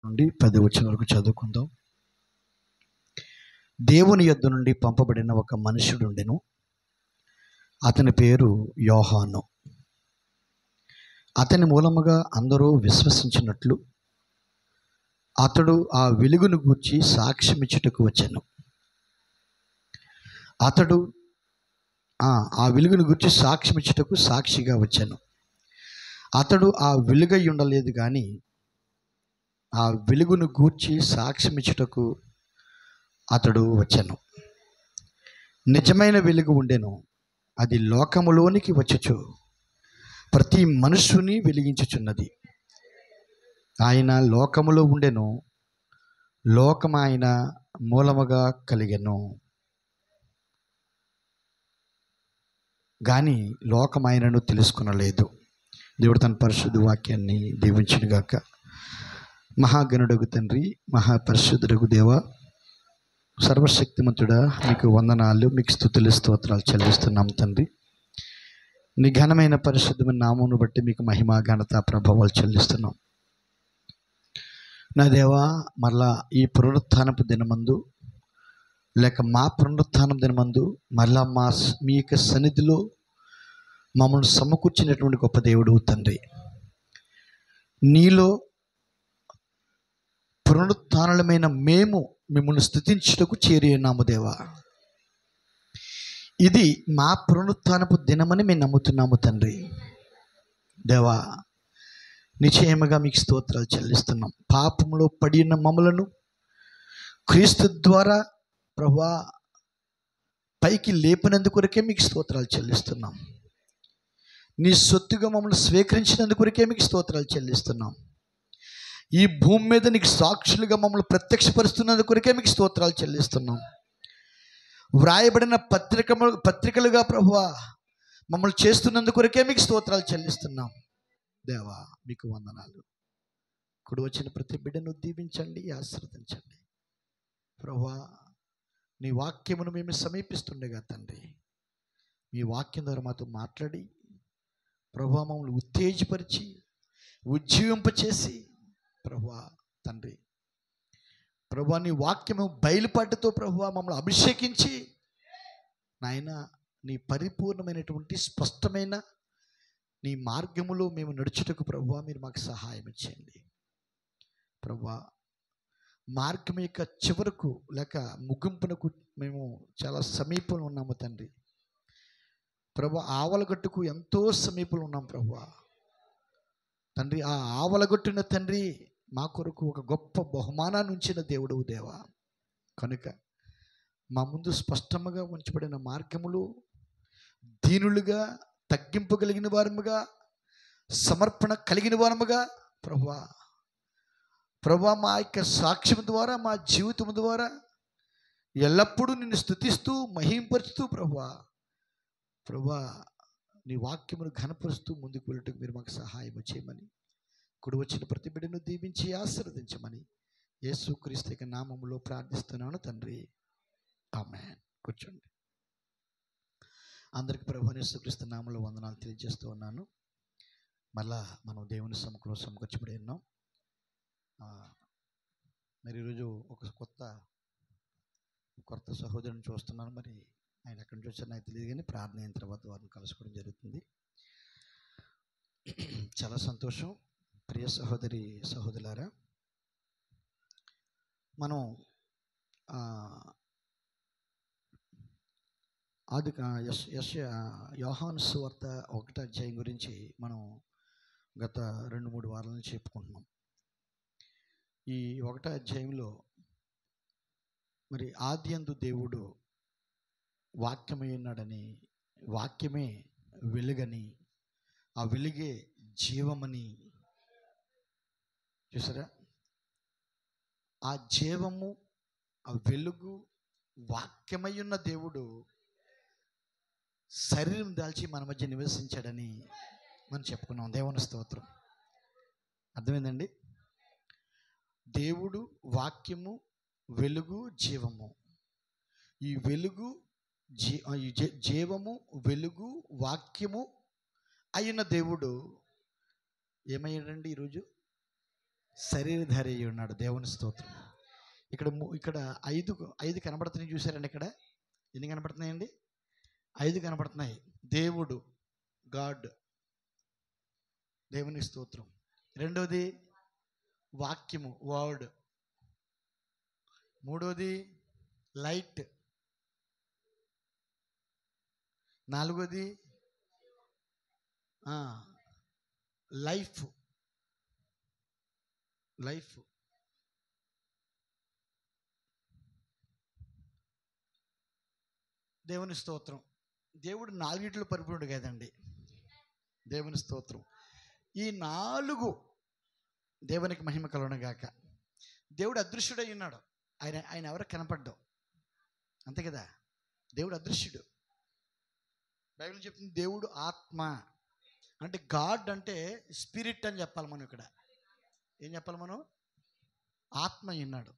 నుండి 10 వచనం వరకు చదువుకుందాం. దేవుని యొద్ద నుండి పంపబడిన ఒక మనుషుడుండెను. అతని పేరు యోహాను. అతని మూలముగా అందరూ విశ్వసించినట్లు అతడు ఆ వెలుగును గూర్చి సాక్ష్యమిచ్చుటకు వచ్చెను. అతడు ఆ వెలుగును గూర్చి సాక్ష్యమిచ్చుటకు సాక్షిగా వచ్చెను. అతడు ఆ వెలుగై ఉండలేదు కానీ ఆ వెలుగును గూర్చి సాక్ష్యమిచ్చుటకు అతడు వచ్చెను. నిజమైన వెలుగు ఉండెను. అది లోకములోనికి వచ్చుచు ప్రతి మనుష్యుని వెలిగించుచున్నది. ఆయన లోకములో ఉండెను, లోకం ఆయన మూలముగా కలిగెను, కానీ లోకం ఆయనను తెలుసుకొనలేదు. దేవుడు తన పరిశుద్ధ వాక్యాన్ని దీవించునుగాక. మహాగణుడగు తండ్రి, మహాపరిశుద్ధుడగు దేవ, సర్వశక్తిమంతుడా, మీకు వందనాలు, మీకు స్తుతులు స్తోత్రాలు చెల్లిస్తున్నాం తండ్రి. నీ ఘనమైన పరిశుద్ధమైన నామమును బట్టి మీకు మహిమ ఘనత ప్రభావాలు చెల్లిస్తున్నాం. నా దేవా, మరలా ఈ పునరుత్థానపు దినమందు లేక మా పునరుత్థానం దినమందు మరలా మీ యొక్క సన్నిధిలో మమ్మల్ని సమకూర్చినటువంటి గొప్ప దేవుడు తండ్రి. నీలో పునరుత్థానులమైన మేము మిమ్మల్ని స్తుతించుటకు చేరి ఉన్నాము దేవా. ఇది మా పునరుత్థానపు దినమని మేము నమ్ముతున్నాము తండ్రి. దేవా, నిశ్చయముగా మీకు స్తోత్రాలు చెల్లిస్తున్నాం. పాపంలో పడిన మమ్మలను క్రీస్తు ద్వారా ప్రభువా పైకి లేపినందుకొరకే మీకు స్తోత్రాలు చెల్లిస్తున్నాం. నీ సొత్తుగా మమ్మల్ని స్వీకరించినందుకొరకే మీకు స్తోత్రాలు చెల్లిస్తున్నాం. ఈ భూమి మీద నీకు సాక్షులుగా మమ్మల్ని ప్రత్యక్షపరుస్తున్నందుకొరకే మీకు స్తోత్రాలు చెల్లిస్తున్నాం. వ్రాయబడిన పత్రికలుగా ప్రభువా మమ్మల్ని చేస్తున్నందుకొరకే మీకు స్తోత్రాలు చెల్లిస్తున్నాం. దేవా, మీకు వందనాలు. కుడి వచ్చిన ప్రతి బిడ్డను దీవించండి, ఆశీర్వదించండి. ప్రభువా, నీ వాక్యమును మేము సమీపిస్తుండగా తండ్రి, మీ వాక్యం ద్వారా మాతో మాట్లాడి ప్రభువా మమ్మల్ని ఉత్తేజపరిచి ఉజ్జీవింపచేసి ప్రభువా తండ్రి, ప్రభువా నీ వాక్యము బయలుపాటుతో ప్రభువా మమ్మల్ని అభిషేకించి నాయన నీ పరిపూర్ణమైనటువంటి స్పష్టమైన నీ మార్గములో మేము నడుచుటకు ప్రభువా మీరు మాకు సహాయం ఇచ్చేయండి. ప్రభువా, మార్గం యొక్క చివరకు లేక ముగింపునకు మేము చాలా సమీపంలో ఉన్నాము తండ్రి. ప్రభువా, ఆవలగట్టుకు ఎంతో సమీపంలో ఉన్నాం ప్రభువా తండ్రి. ఆ ఆవలగొట్టిన తండ్రి మా కొరకు ఒక గొప్ప బహుమానాన్ని ఉంచిన దేవుడు దేవా. కనుక మా ముందు స్పష్టముగా ఉంచబడిన మార్గములు దీనులుగా, తగ్గింపు కలిగిన వారముగా, సమర్పణ కలిగిన వారముగా ప్రభువా మా యొక్క సాక్ష్యం ద్వారా, మా జీవితం ద్వారా ఎల్లప్పుడూ నిన్ను స్తుతిస్తూ మహింపరుస్తూ ప్రభువా నీ వాక్యమును ఘనపరుస్తూ ముందుకు వెళ్ళటకు మీరు మాకు సహాయం చేయమని, కుడి వచ్చిన ప్రతి బిడ్డను దీవించి ఆశీర్వదించమని యేసుక్రీస్తు యొక్క నామములో ప్రార్థిస్తున్నాను తండ్రి. ఆమేన్. కూర్చోండి. అందరికి ప్రభువైన యేసుక్రీస్తు నామములో వందనాలు తెలియజేస్తూ ఉన్నాను. మళ్ళా మనం దేవుని సముఖంలో సమకూర్చబడి ఉన్నాం. మరి ఈరోజు ఒక కొత్త సహోదరుని చూస్తున్నాను. మరి ఆయన ఎక్కడి నుంచి వచ్చారో నాకు తెలియదు, కానీ ప్రార్థన అయిన తర్వాత వారిని కలుసుకోవడం జరుగుతుంది. చాలా సంతోషం. ప్రియ సహోదరులారా, మనం యోహాను సువార్త 1వ అధ్యాయం గురించి మనం గత 2-3 వారాల నుంచి చెప్పుకుంటున్నాం. ఈ 1వ అధ్యాయంలో మరి ఆదియందు దేవుడు వాక్యమై ఉన్నాడని, వాక్యమే వెలుగని, ఆ వెలుగే జీవమని చూసారా. ఆ జీవము, ఆ వెలుగు, వాక్యమై ఉన్న దేవుడు శరీరం దాల్చి మన మధ్య నివసించాడని మనం చెప్పుకున్నాం. దేవుని స్తోత్రం. అర్థమైందండి? దేవుడు, వాక్యము, వెలుగు, జీవము. ఈ వెలుగు, జీవము, వెలుగు, వాక్యము అయిన దేవుడు ఏమయ్యాడండి? ఈరోజు శరీరధారి అయి ఉన్నాడు. దేవుని స్తోత్రం. ఇక్కడ ఇక్కడ ఐదు ఐదు కనబడుతున్నాయి, చూసారండి? ఇక్కడ ఎన్ని కనబడుతున్నాయండి? 5 కనబడుతున్నాయి. దేవుడు, గాడ్, దేవుని స్తోత్రం. రెండోది వాక్యము, వర్డ్. మూడోది లైట్. నాలుగోది లైఫ్. లైఫ్. దేవుని స్తోత్రం. దేవుడు 4 పరిపూర్ణుడు కదండి. దేవుని స్తోత్రం. ఈ 4 దేవునికి మహిమ కలుగునుగాక. దేవుడు అదృశ్యుడై ఉన్నాడు. ఆయన ఎవరికి కనపడ్డావు, అంతే కదా? దేవుడు అదృశ్యుడు. బైబిల్ చెప్తుంది దేవుడు ఆత్మ. అంటే గాడ్ అంటే స్పిరిట్ అని చెప్పాలి మనం. ఇక్కడ ఏం చెప్పాలి మనం? ఆత్మ అయినాడు.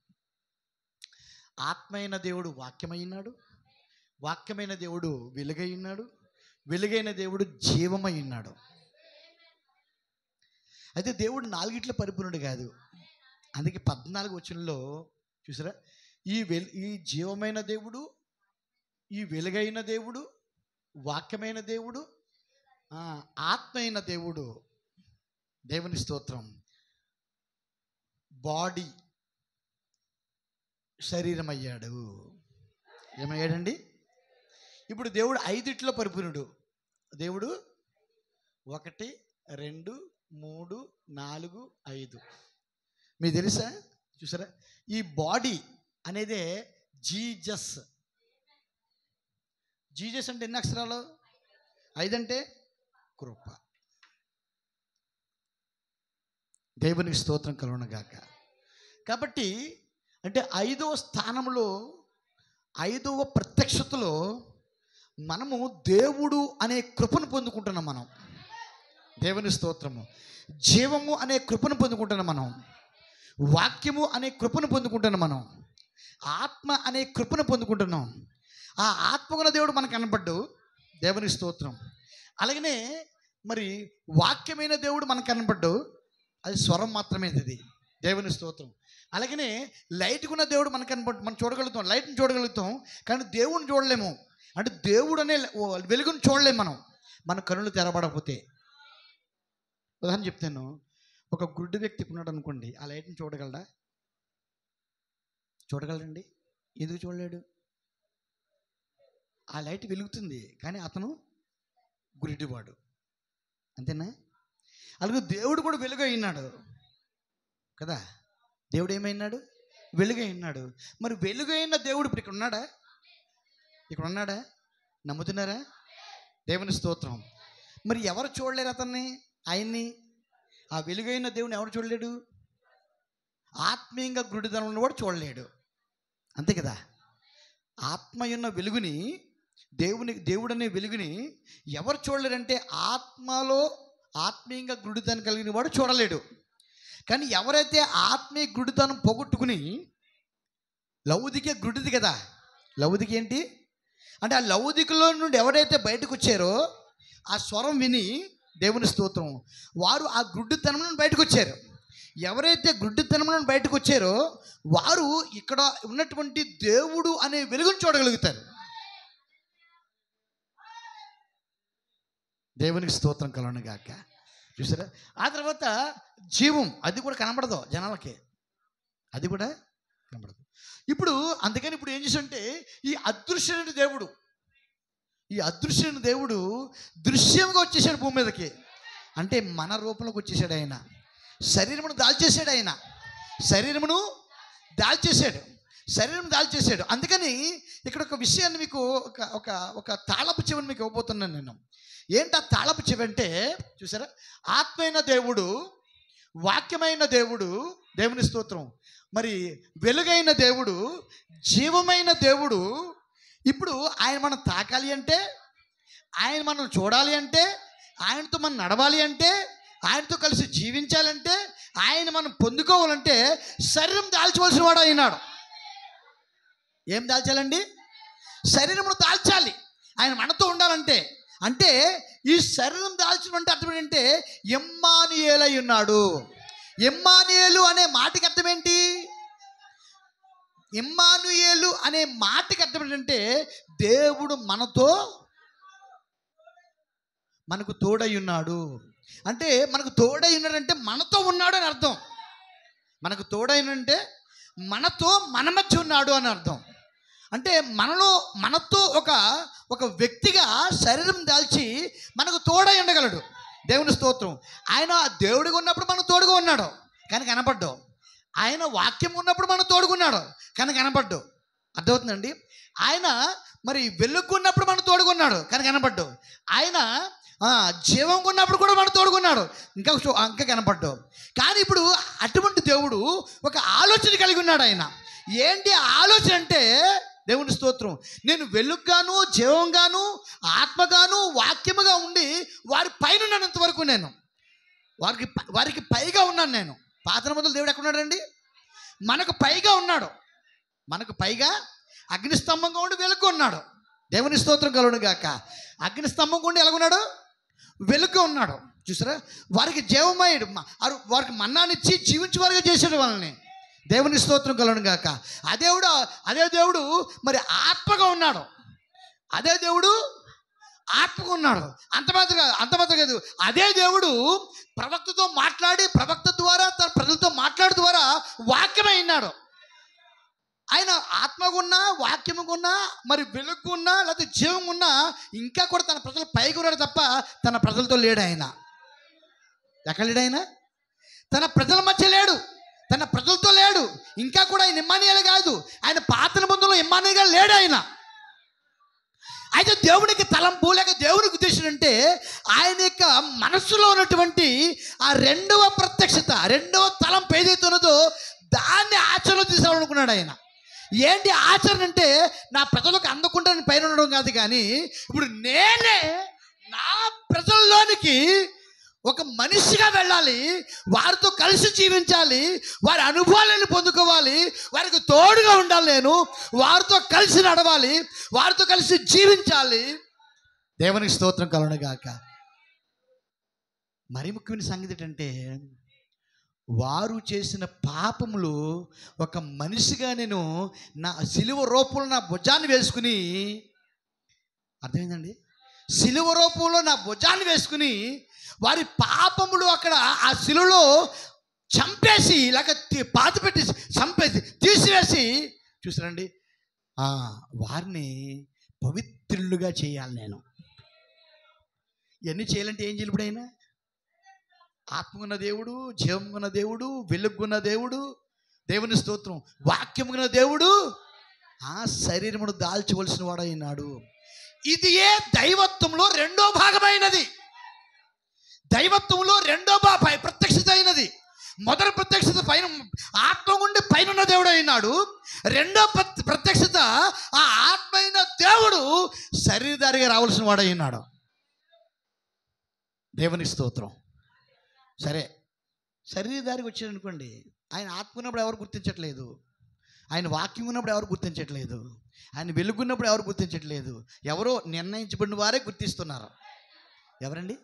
ఆత్మ అయిన దేవుడు వాక్యమై ఉన్నాడు. వాక్యమైన దేవుడు వెలుగై ఉన్నాడు. వెలుగైన దేవుడు జీవమై ఉన్నాడు. అయితే దేవుడు 4 పరిపూర్ణుడు కాదు. అందుకే 14 వచనంలో చూసారా, ఈ జీవమైన దేవుడు, ఈ వెలుగైన దేవుడు, వాక్యమైన దేవుడు, ఆత్మ అయిన దేవుడు, దేవుని స్తోత్రం, బాడీ, శరీరం అయ్యాడు. ఏమయ్యాడండి? ఇప్పుడు దేవుడు 5 పరిపూర్ణుడు. దేవుడు 1, 2, 3, 4, 5. మీకు తెలుసా? చూసారా, ఈ బాడీ అనేదే జీజస్. జీజస్ అంటే ఎన్ని అక్షరాలు? 5 అంటే కృప. దేవునికి స్తోత్రం కలుగునుగాక. కాబట్టి అంటే 5వ స్థానంలో, 5వ ప్రత్యక్షతలో మనము దేవుడు అనే కృపను పొందుకుంటున్నాం. మనం దేవుని స్తోత్రము. జీవము అనే కృపను పొందుకుంటున్నాం మనం. వాక్యము అనే కృపను పొందుకుంటున్నాం మనం. ఆత్మ అనే కృపను పొందుకుంటున్నాం. ఆ ఆత్మగుణ దేవుడు మనకు కనపడ్డు. దేవుని స్తోత్రం. అలాగనే మరి వాక్యమైన దేవుడు మనకు కనపడ్డు. అది స్వరం మాత్రమే అది. దేవుని స్తోత్రం. అలాగనే లైట్ ఉన్న దేవుడు మనకు కనపడ్డు. మనం చూడగలుగుతాం, లైట్ని చూడగలుగుతాం, కానీ దేవుడిని చూడలేము. అంటే దేవుడు అనే వెలుగును చూడలేము మనం, మన కనులు తెరబడకపోతే. ఉదాహరణ చెప్తాను. ఒక గుడ్డి వ్యక్తి ఉన్నాడు అనుకోండి, ఆ లైట్ని చూడగలడా? చూడగలడండి? ఎందుకు చూడలేడు? ఆ లైట్ వెలుగుతుంది, కానీ అతను గురిటివాడు. అంతేనా? అలాగే దేవుడు కూడా వెలుగు అయినాడు కదా. దేవుడు ఏమైనాడు? వెలుగు అయినాడు. మరి వెలుగు అయిన దేవుడు ఇప్పుడు ఇక్కడ ఉన్నాడా? ఇక్కడ ఉన్నాడా? నమ్ముతున్నారా? దేవుని స్తోత్రం. మరి ఎవరు చూడలేరు అతన్ని, ఆయన్ని? ఆ వెలుగైన దేవుని ఎవరు చూడలేడు? ఆత్మీయంగా గురుడితనం ఉన్నవాడు చూడలేడు. అంతే కదా. ఆత్మయున్న వెలుగుని, దేవుడనే వెలుగుని ఎవరు చూడలేరంటే ఆత్మలో ఆత్మీయంగా గురుడితనం కలిగిన వాడు చూడలేడు. కానీ ఎవరైతే ఆత్మీయ గురుడితనం పోగొట్టుకుని, లౌదిక గురుడిది కదా. లౌదిక ఏంటి అంటే, ఆ లౌదికలో నుండి ఎవరైతే బయటకు వచ్చారో ఆ స్వరం విని, దేవుని స్తోత్రం, వారు ఆ గుడ్డితనం నుండి బయటకు వచ్చారు. ఎవరైతే గుడ్డితనం నుండి బయటకు వచ్చారో వారు ఇక్కడ ఉన్నటువంటి దేవుడు అనే వెలుగును చూడగలుగుతారు. దేవునికి స్తోత్రం కలుగునుగాక. చూసారా? ఆ తర్వాత జీవం, అది కూడా కనబడదు జనాలకి, అది కూడా కనబడదు. ఇప్పుడు అందుకని ఇప్పుడు ఏం చేశాడంటే, ఈ అదృశ్యమైన దేవుడు, ఈ అదృశ్యమైన దేవుడు దృశ్యంగా వచ్చేసాడు భూమి మీదకి. అంటే మన రూపంలోకి వచ్చేసాడు. ఆయన శరీరమును దాల్చేసాడు. ఆయన శరీరమును దాల్చేసాడు. శరీరం దాల్చేసాడు. అందుకని ఇక్కడ ఒక విషయాన్ని మీకు ఒక తాళపు చెవిని మీకు ఇవ్వబోతున్నాను నేను. ఏంటి ఆ తాళపు చెవి అంటే, చూసారా, ఆత్మైన దేవుడు, వాక్యమైన దేవుడు, దేవుని స్తోత్రం, మరి వెలుగైన దేవుడు, జీవమైన దేవుడు. ఇప్పుడు ఆయన మనం తాకాలి అంటే, ఆయన మనం చూడాలి అంటే, ఆయనతో మనం నడవాలి అంటే, ఆయనతో కలిసి జీవించాలంటే, ఆయన మనం పొందుకోవాలంటే శరీరం దాల్చవలసిన వాడు అయినాడు. ఏం దాల్చాలండి? శరీరమును దాల్చాలి. ఆయన మనతో ఉండాలంటే. అంటే ఈ శరీరం దాల్చడం అంటే అర్థం ఏంటంటే, ఇమ్మానుయేలై ఉన్నాడు. ఇమ్మానుయేలు అనే మాటకి అర్థం ఏంటి? ఇమ్మానుయేలు అనే మాటకి అర్థం ఏంటంటే దేవుడు మనకు తోడై ఉన్నాడు. అంటే మనకు తోడై ఉన్నాడంటే మనతో ఉన్నాడు అని అర్థం. మనకు తోడైనంటే మనతో మన మధ్య ఉన్నాడు అని అర్థం. అంటే మనతో ఒక వ్యక్తిగా శరీరం దాల్చి మనకు తోడై ఉండగలడు. దేవుని స్తోత్రం. ఆయన దేవుడిగా ఉన్నప్పుడు మనకు తోడుగా ఉన్నాడు కానీ కనపడ్డు. ఆయన వాక్యం ఉన్నప్పుడు మనకు తోడుకున్నాడు కానీ కనపడ్డు. అర్థమవుతుందండి? ఆయన మరి వెలుగున్నప్పుడు మనకు తోడుకున్నాడు కానీ కనపడ్డు. ఆయన జీవం ఉన్నప్పుడు కూడా మనకు తోడుకున్నాడు ఇంకా కనపడ్డు. కానీ ఇప్పుడు అటువంటి దేవుడు ఒక ఆలోచన కలిగి ఉన్నాడు. ఆయన ఏంటి ఆలోచన అంటే, దేవుని స్తోత్రం, నేను వెలుగుగాను జీవంగాను ఆత్మగాను వాక్యముగా ఉండి వారి పైన ఉన్నంత వరకు నేను వారికి పైగా ఉన్నాను. నేను పాత మొదలు దేవుడు ఎక్కడున్నాడండి? మనకు పైగా ఉన్నాడు. మనకు పైగా అగ్నిస్తంభంగా ఉండి వెలుగు ఉన్నాడు. దేవుని స్తోత్రం కలుగును గాక. అగ్నిస్తంభంగా ఉండి ఎలాగున్నాడు? వెలుగుగా ఉన్నాడు. చూసారా? వారికి జీవమయ్యాడు. వారికి మన్నానిచ్చి జీవించే వారిగా చేసాడు వాళ్ళని. దేవుని స్తోత్రం కలుగును గాక. అదే దేవుడు మరి ఆత్మగా ఉన్నాడు. అదే దేవుడు ఆత్మగా ఉన్నాడు. అంత మాత్రం కాదు. అదే దేవుడు ప్రవక్తతో మాట్లాడి ప్రవక్త ద్వారా తన ప్రజలతో మాట్లాడు ద్వారా వాక్యమై ఉన్నాడు. ఆయన ఆత్మగున్నా వాక్యముగున్నా మరి వెలుగున్నా లేకపోతే జీవం ఉన్నా ఇంకా కూడా తన ప్రజలు పైకి ఉన్నాడు తప్ప తన ప్రజలతో లేడు. ఆయన ఎక్కడ లేడు? ఆయన తన ప్రజల మధ్య లేడు, తన ప్రజలతో లేడు. ఇంకా కూడా ఆయన ఇమ్మానుయేలు కాదు, ఆయన పాత నిబంధనలో ఇమ్మానుయేలుగా లేడు ఆయన. అయితే దేవునికి తలంపు లేక దేవునికి ఉద్దేశం అంటే ఆయన యొక్క మనస్సులో ఉన్నటువంటి ఆ రెండవ ప్రత్యక్షత, రెండవ తలంపు ఏదైతే ఉన్నదో దాన్ని ఆచరణలో తీసుకోవాలనుకున్నాడు ఆయన. ఏంటి ఆచరణ అంటే, నా ప్రజలకు అందకుండా పైన ఉండడం కాదు, కానీ ఇప్పుడు నేనే నా ప్రజల్లోనికి ఒక మనిషిగా వెళ్ళాలి, వారితో కలిసి జీవించాలి, వారి అనుభవాలను పొందుకోవాలి, వారికి తోడుగా ఉండాలి, నేను వారితో కలిసి నడవాలి, వారితో కలిసి జీవించాలి. దేవునికి స్తోత్రం కలుగును గాక. మరి ముఖ్యమైన సంగతి ఏంటంటే, వారు చేసిన పాపములు ఒక మనిషిగా నేను నా సిలువ రూపంలో నా భుజాన్ని వేసుకుని, అర్థమైందండి? సిలువ రూపంలో నా భుజాన్ని వేసుకుని వారి పాపములు అక్కడ ఆ సిలువలో చంపేసి లేక పాతిపెట్టి చంపేసి తీసివేసి, చూసారండి, వారిని పవిత్రులుగా చేయాలి. నేను ఇవన్నీ చేయాలంటే ఏం చేయాలి? ఇప్పుడు అయినా ఆత్మగున్న దేవుడు, జీవమున్న దేవుడు, వెలుగున్న దేవుడు, దేవుని స్తోత్రం, వాక్యమున్న దేవుడు ఆ శరీరమును దాల్చవలసిన వాడైనాడు. ఇది ఏ దైవత్వంలో రెండో భాగమైనది. దైవత్వంలో రెండో ప్రత్యక్షత అయినది. మొదటి ప్రత్యక్షత పైన ఆత్మగుండి పైన దేవుడు అయినాడు. రెండో ప్రత్యక్షత ఆ ఆత్మ అయిన దేవుడు శరీరధారిగా రావాల్సిన వాడు అయినాడు. దేవుని స్తోత్రం. సరే, శరీరధారికి వచ్చాడు అనుకోండి, ఆయన ఆత్మ ఉన్నప్పుడు ఎవరు గుర్తించట్లేదు, ఆయన వాక్యం ఉన్నప్పుడు ఎవరు గుర్తించట్లేదు, ఆయన వెలుగున్నప్పుడు ఎవరు గుర్తించట్లేదు. ఎవరో నిర్ణయించబడిన వారే గుర్తిస్తున్నారు. ఎవరండి?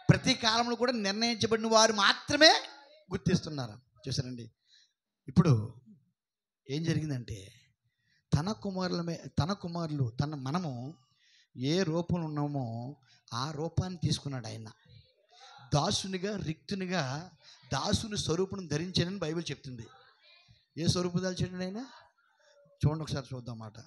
ప్రతి కాలంలో కూడా నిర్ణయించబడిన వారు మాత్రమే గుర్తిస్తున్నారు. చూసారండి, ఇప్పుడు ఏం జరిగిందంటే, మనము ఏ రూపంలో ఉన్నామో ఆ రూపాన్ని తీసుకున్నాడు ఆయన. దాసునిగా, రిక్తునిగా, దాసుని స్వరూపును ధరించాడని బైబిల్ చెప్తుంది. ఏ స్వరూపు దాల్చాడు ఆయన? చూడండి, ఒకసారి చూద్దాం మాట.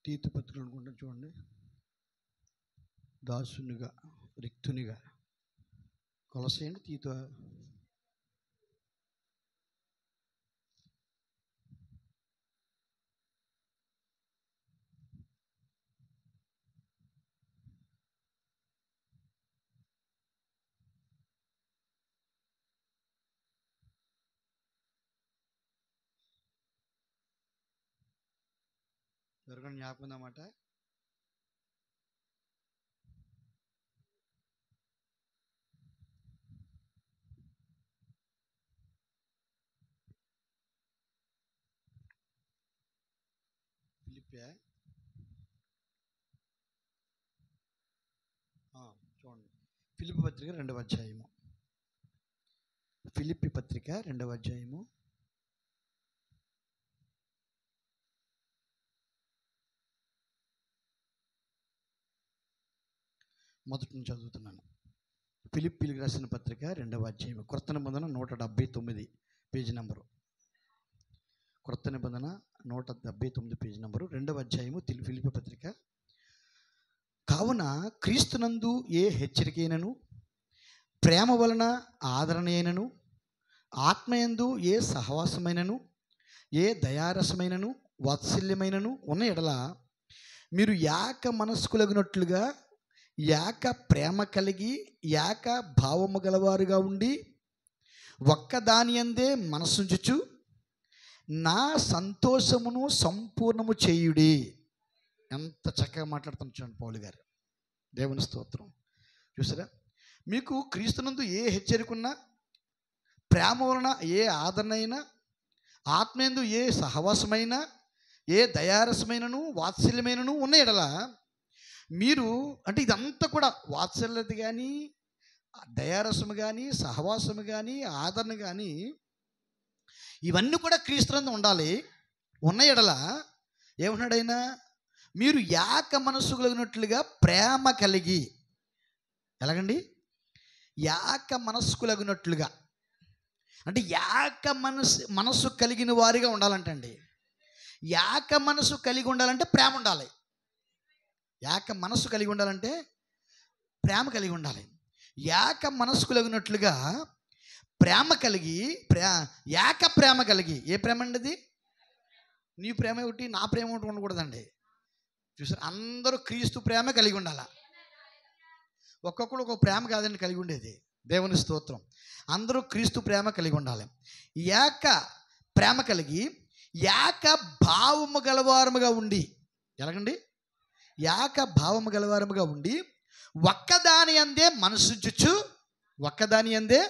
తీతు పత్రికలు అనుకుంటాం, చూడండి. దాసునిగా, రిక్తునిగా, కొలసేయండి. తీతు ఎవరికైనా జ్ఞాపకం ఉందన్నమాట. ఫిలిప్పే చూడండి, ఫిలిప్పి పత్రిక 2వ అధ్యాయము. ఫిలిప్పి పత్రిక 2వ అధ్యాయము మొదటి నుంచి చదువుతున్నాను. ఫిలిప్పీలకు రాసిన పత్రిక 2వ అధ్యాయం, క్రొత్త నిబంధన 179 పేజీ నెంబరు. క్రొత్త నిబంధన 179 పేజీ నెంబరు, 2వ అధ్యాయము ఫిలిప్పి పత్రిక. కావున క్రీస్తునందు ఏ హెచ్చరికైనను, ప్రేమ వలన ఆదరణ అయినను, ఆత్మయందు ఏ సహవాసమైనను, ఏ దయారసమైనను, వాత్సల్యమైనను ఉన్న ఎడల మీరు ఏక మనస్కులగినట్లుగా ఏక ప్రేమ కలిగి ఏక భావము గలవారుగా ఉండి ఒక్కదాని అందే మనసుంచుచు నా సంతోషమును సంపూర్ణము చేయుడి. ఎంత చక్కగా మాట్లాడుతున్నారు చూడండి పౌలు గారు. దేవుని స్తోత్రం. చూసారా, మీకు క్రీస్తునందు ఏ హెచ్చరికన్నా, ప్రేమ వలన ఏ ఆదరణ అయినా, ఆత్మయందు ఏ సహవాసమైనా, ఏ దయారసమైనను వాత్సల్యమైనను ఉన్న ఎడల మీరు, అంటే ఇదంతా కూడా వాత్సల్యత కానీ, దయారసము కానీ, సహవాసము కానీ, ఆదరణ కానీ, ఇవన్నీ కూడా క్రీస్తునందు ఉండాలి. ఉన్న ఎడల ఏమన్నాడైనా, మీరు ఏక మనస్సు కలిగినట్లుగా ప్రేమ కలిగి, ఎలాగండి, ఏక మనస్కులగినట్లుగా అంటే ఏక మనస్సు కలిగిన వారిగా ఉండాలంటండి. ఏక మనస్సు కలిగి ఉండాలంటే ప్రేమ ఉండాలి. ఏక మనస్సు కలిగి ఉండాలంటే ప్రేమ కలిగి ఉండాలి. ఏక మనస్సు కలిగినట్లుగా ప్రేమ కలిగి, ఏక ప్రేమ కలిగి. ఏ ప్రేమ అండి అది? నీ ప్రేమ ఒకటి, నా ప్రేమ ఒకటి ఉండకూడదండి. చూసారు, అందరూ క్రీస్తు ప్రేమ కలిగి ఉండాలి. ఒక్కొక్కడు ఒక ప్రేమ కాదండి కలిగి ఉండేది. దేవుని స్తోత్రం. అందరూ క్రీస్తు ప్రేమ కలిగి ఉండాలి. ఏక ప్రేమ కలిగి ఏక భావము గలవారముగా ఉండి, ఎలాగండి, ఏక భావము గలవారముగా ఉండి ఒక్కదాని అందే మనసుంచుచు, ఒక్కదాని అందే,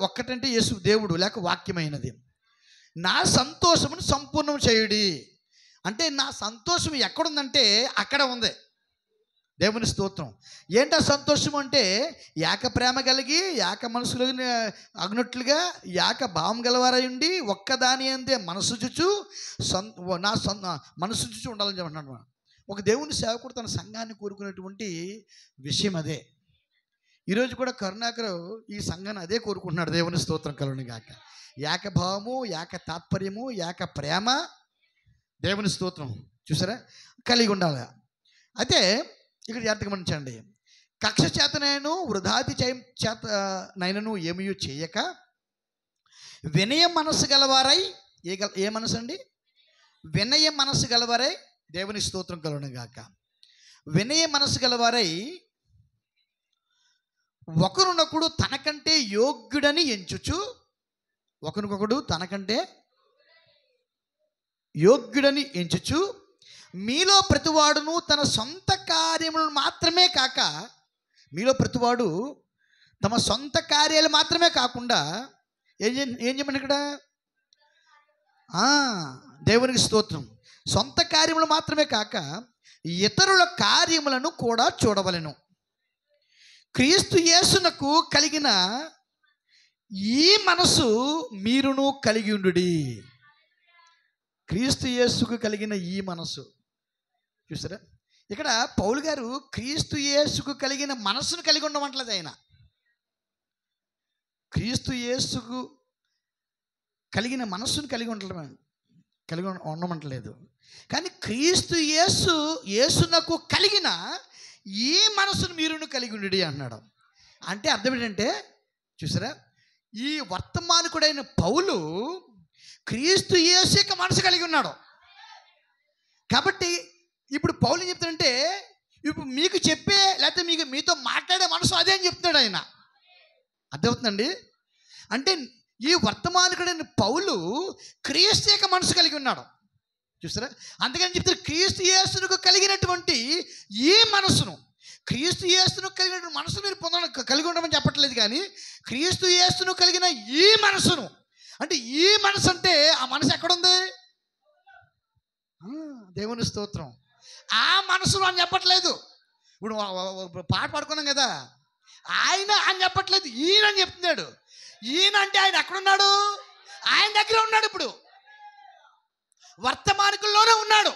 ఒక్కటంటే యేసు దేవుడు లేక వాక్యమైనది, నా సంతోషమును సంపూర్ణం చేయుడి. అంటే నా సంతోషం ఎక్కడుందంటే అక్కడ ఉంది. దేవుని స్తోత్రం. ఏంటా సంతోషం అంటే ఏక ప్రేమ కలిగి ఏక మనసులు అగినట్లుగా ఏక భావం గలవారై ఉండి ఒక్కదాని అందే మనసుచుచు నా మనసుచుచు ఉండాలని చెప్పంటున్నాడు. ఒక దేవుని సేవకుడు తన సంఘాన్ని కోరుకునేటువంటి విషయం అదే. ఈరోజు కూడా కరుణాకర్ ఈ సంఘాన్ని అదే కోరుకుంటున్నాడు. దేవుని స్తోత్రం కలుగును గాక. ఏకభావము, ఏక తాత్పర్యము, ఏక ప్రేమ, దేవుని స్తోత్రం చూసారా, కలిగి ఉండాలి. అయితే ఇక్కడ జాగ్రత్తగా గమనించండి. కక్ష చేతనైనను వృధాతి చేతనైనను ఏమీ చేయక వినయ మనస్సు గలవారై, ఏ మనసు అండి? వినయ మనస్సు గలవారై, దేవుని స్తోత్రం కలుగును గాక. వినయ మనస్సు గలవారై ఒకరినొకడు తనకంటే యోగ్యుడని ఎంచుచు, ఒకరికొకడు తనకంటే యోగ్యుడని ఎంచుచు మీలో ప్రతివాడును తన సొంత కార్యములను మాత్రమే కాక, మీలో ప్రతివాడు తమ సొంత కార్యాలు మాత్రమే కాకుండా ఏం చెప్పండి ఇక్కడ? దేవునికి స్తోత్రం. సొంత కార్యములు మాత్రమే కాక ఇతరుల కార్యములను కూడా చూడవలెను. క్రీస్తు యేసునకు కలిగిన ఈ మనసు మీరును కలిగి ఉండుడి. క్రీస్తు యేసుకు కలిగిన ఈ మనసు చూసారా. ఇక్కడ పౌలు గారు క్రీస్తు యేసుకు కలిగిన మనస్సును కలిగి ఉండమంటలేదు. ఆయన క్రీస్తు యేసుకు కలిగిన మనస్సును కలిగి ఉండమంటలేదు. కానీ క్రీస్తు యేసునకు కలిగిన ఈ మనసును మీరును కలిగి ఉండి అన్నాడు. అంటే అర్థం ఏంటంటే చూసారా, ఈ వర్తమానికుడైన పౌలు క్రీస్తు యేసు యొక్క మనసు కలిగి ఉన్నాడు. కాబట్టి ఇప్పుడు పౌలు ఏం చెప్తాడంటే, ఇప్పుడు మీకు చెప్పే లేకపోతే మీతో మాట్లాడే మనసు అదే అని చెప్తున్నాడు ఆయన. అర్థమవుతుందండి? అంటే ఈ వర్తమానికుడైన పౌలు క్రీస్తు యొక్క మనసు కలిగి ఉన్నాడు. చూసారా? అందుకని చెప్తారు క్రీస్తు యేసునకు కలిగినటువంటి ఈ మనసును, క్రీస్తు యేసును కలిగినటువంటి మనసు మీరు కలిగి ఉండమని చెప్పట్లేదు, కానీ క్రీస్తు యేసును కలిగిన ఈ మనసును, అంటే ఈ మనసు అంటే ఆ మనసు ఎక్కడుంది? దేవుని స్తోత్రం. ఆ మనసును అని చెప్పట్లేదు. ఇప్పుడు పాట పాడుకున్నాం కదా, ఆయన అని చెప్పట్లేదు, ఈయన అని చెప్తున్నాడు. ఈయన అంటే ఆయన ఎక్కడున్నాడు? ఆయన దగ్గర ఉన్నాడు. ఇప్పుడు వర్తమానికుల్లోనే ఉన్నాడు.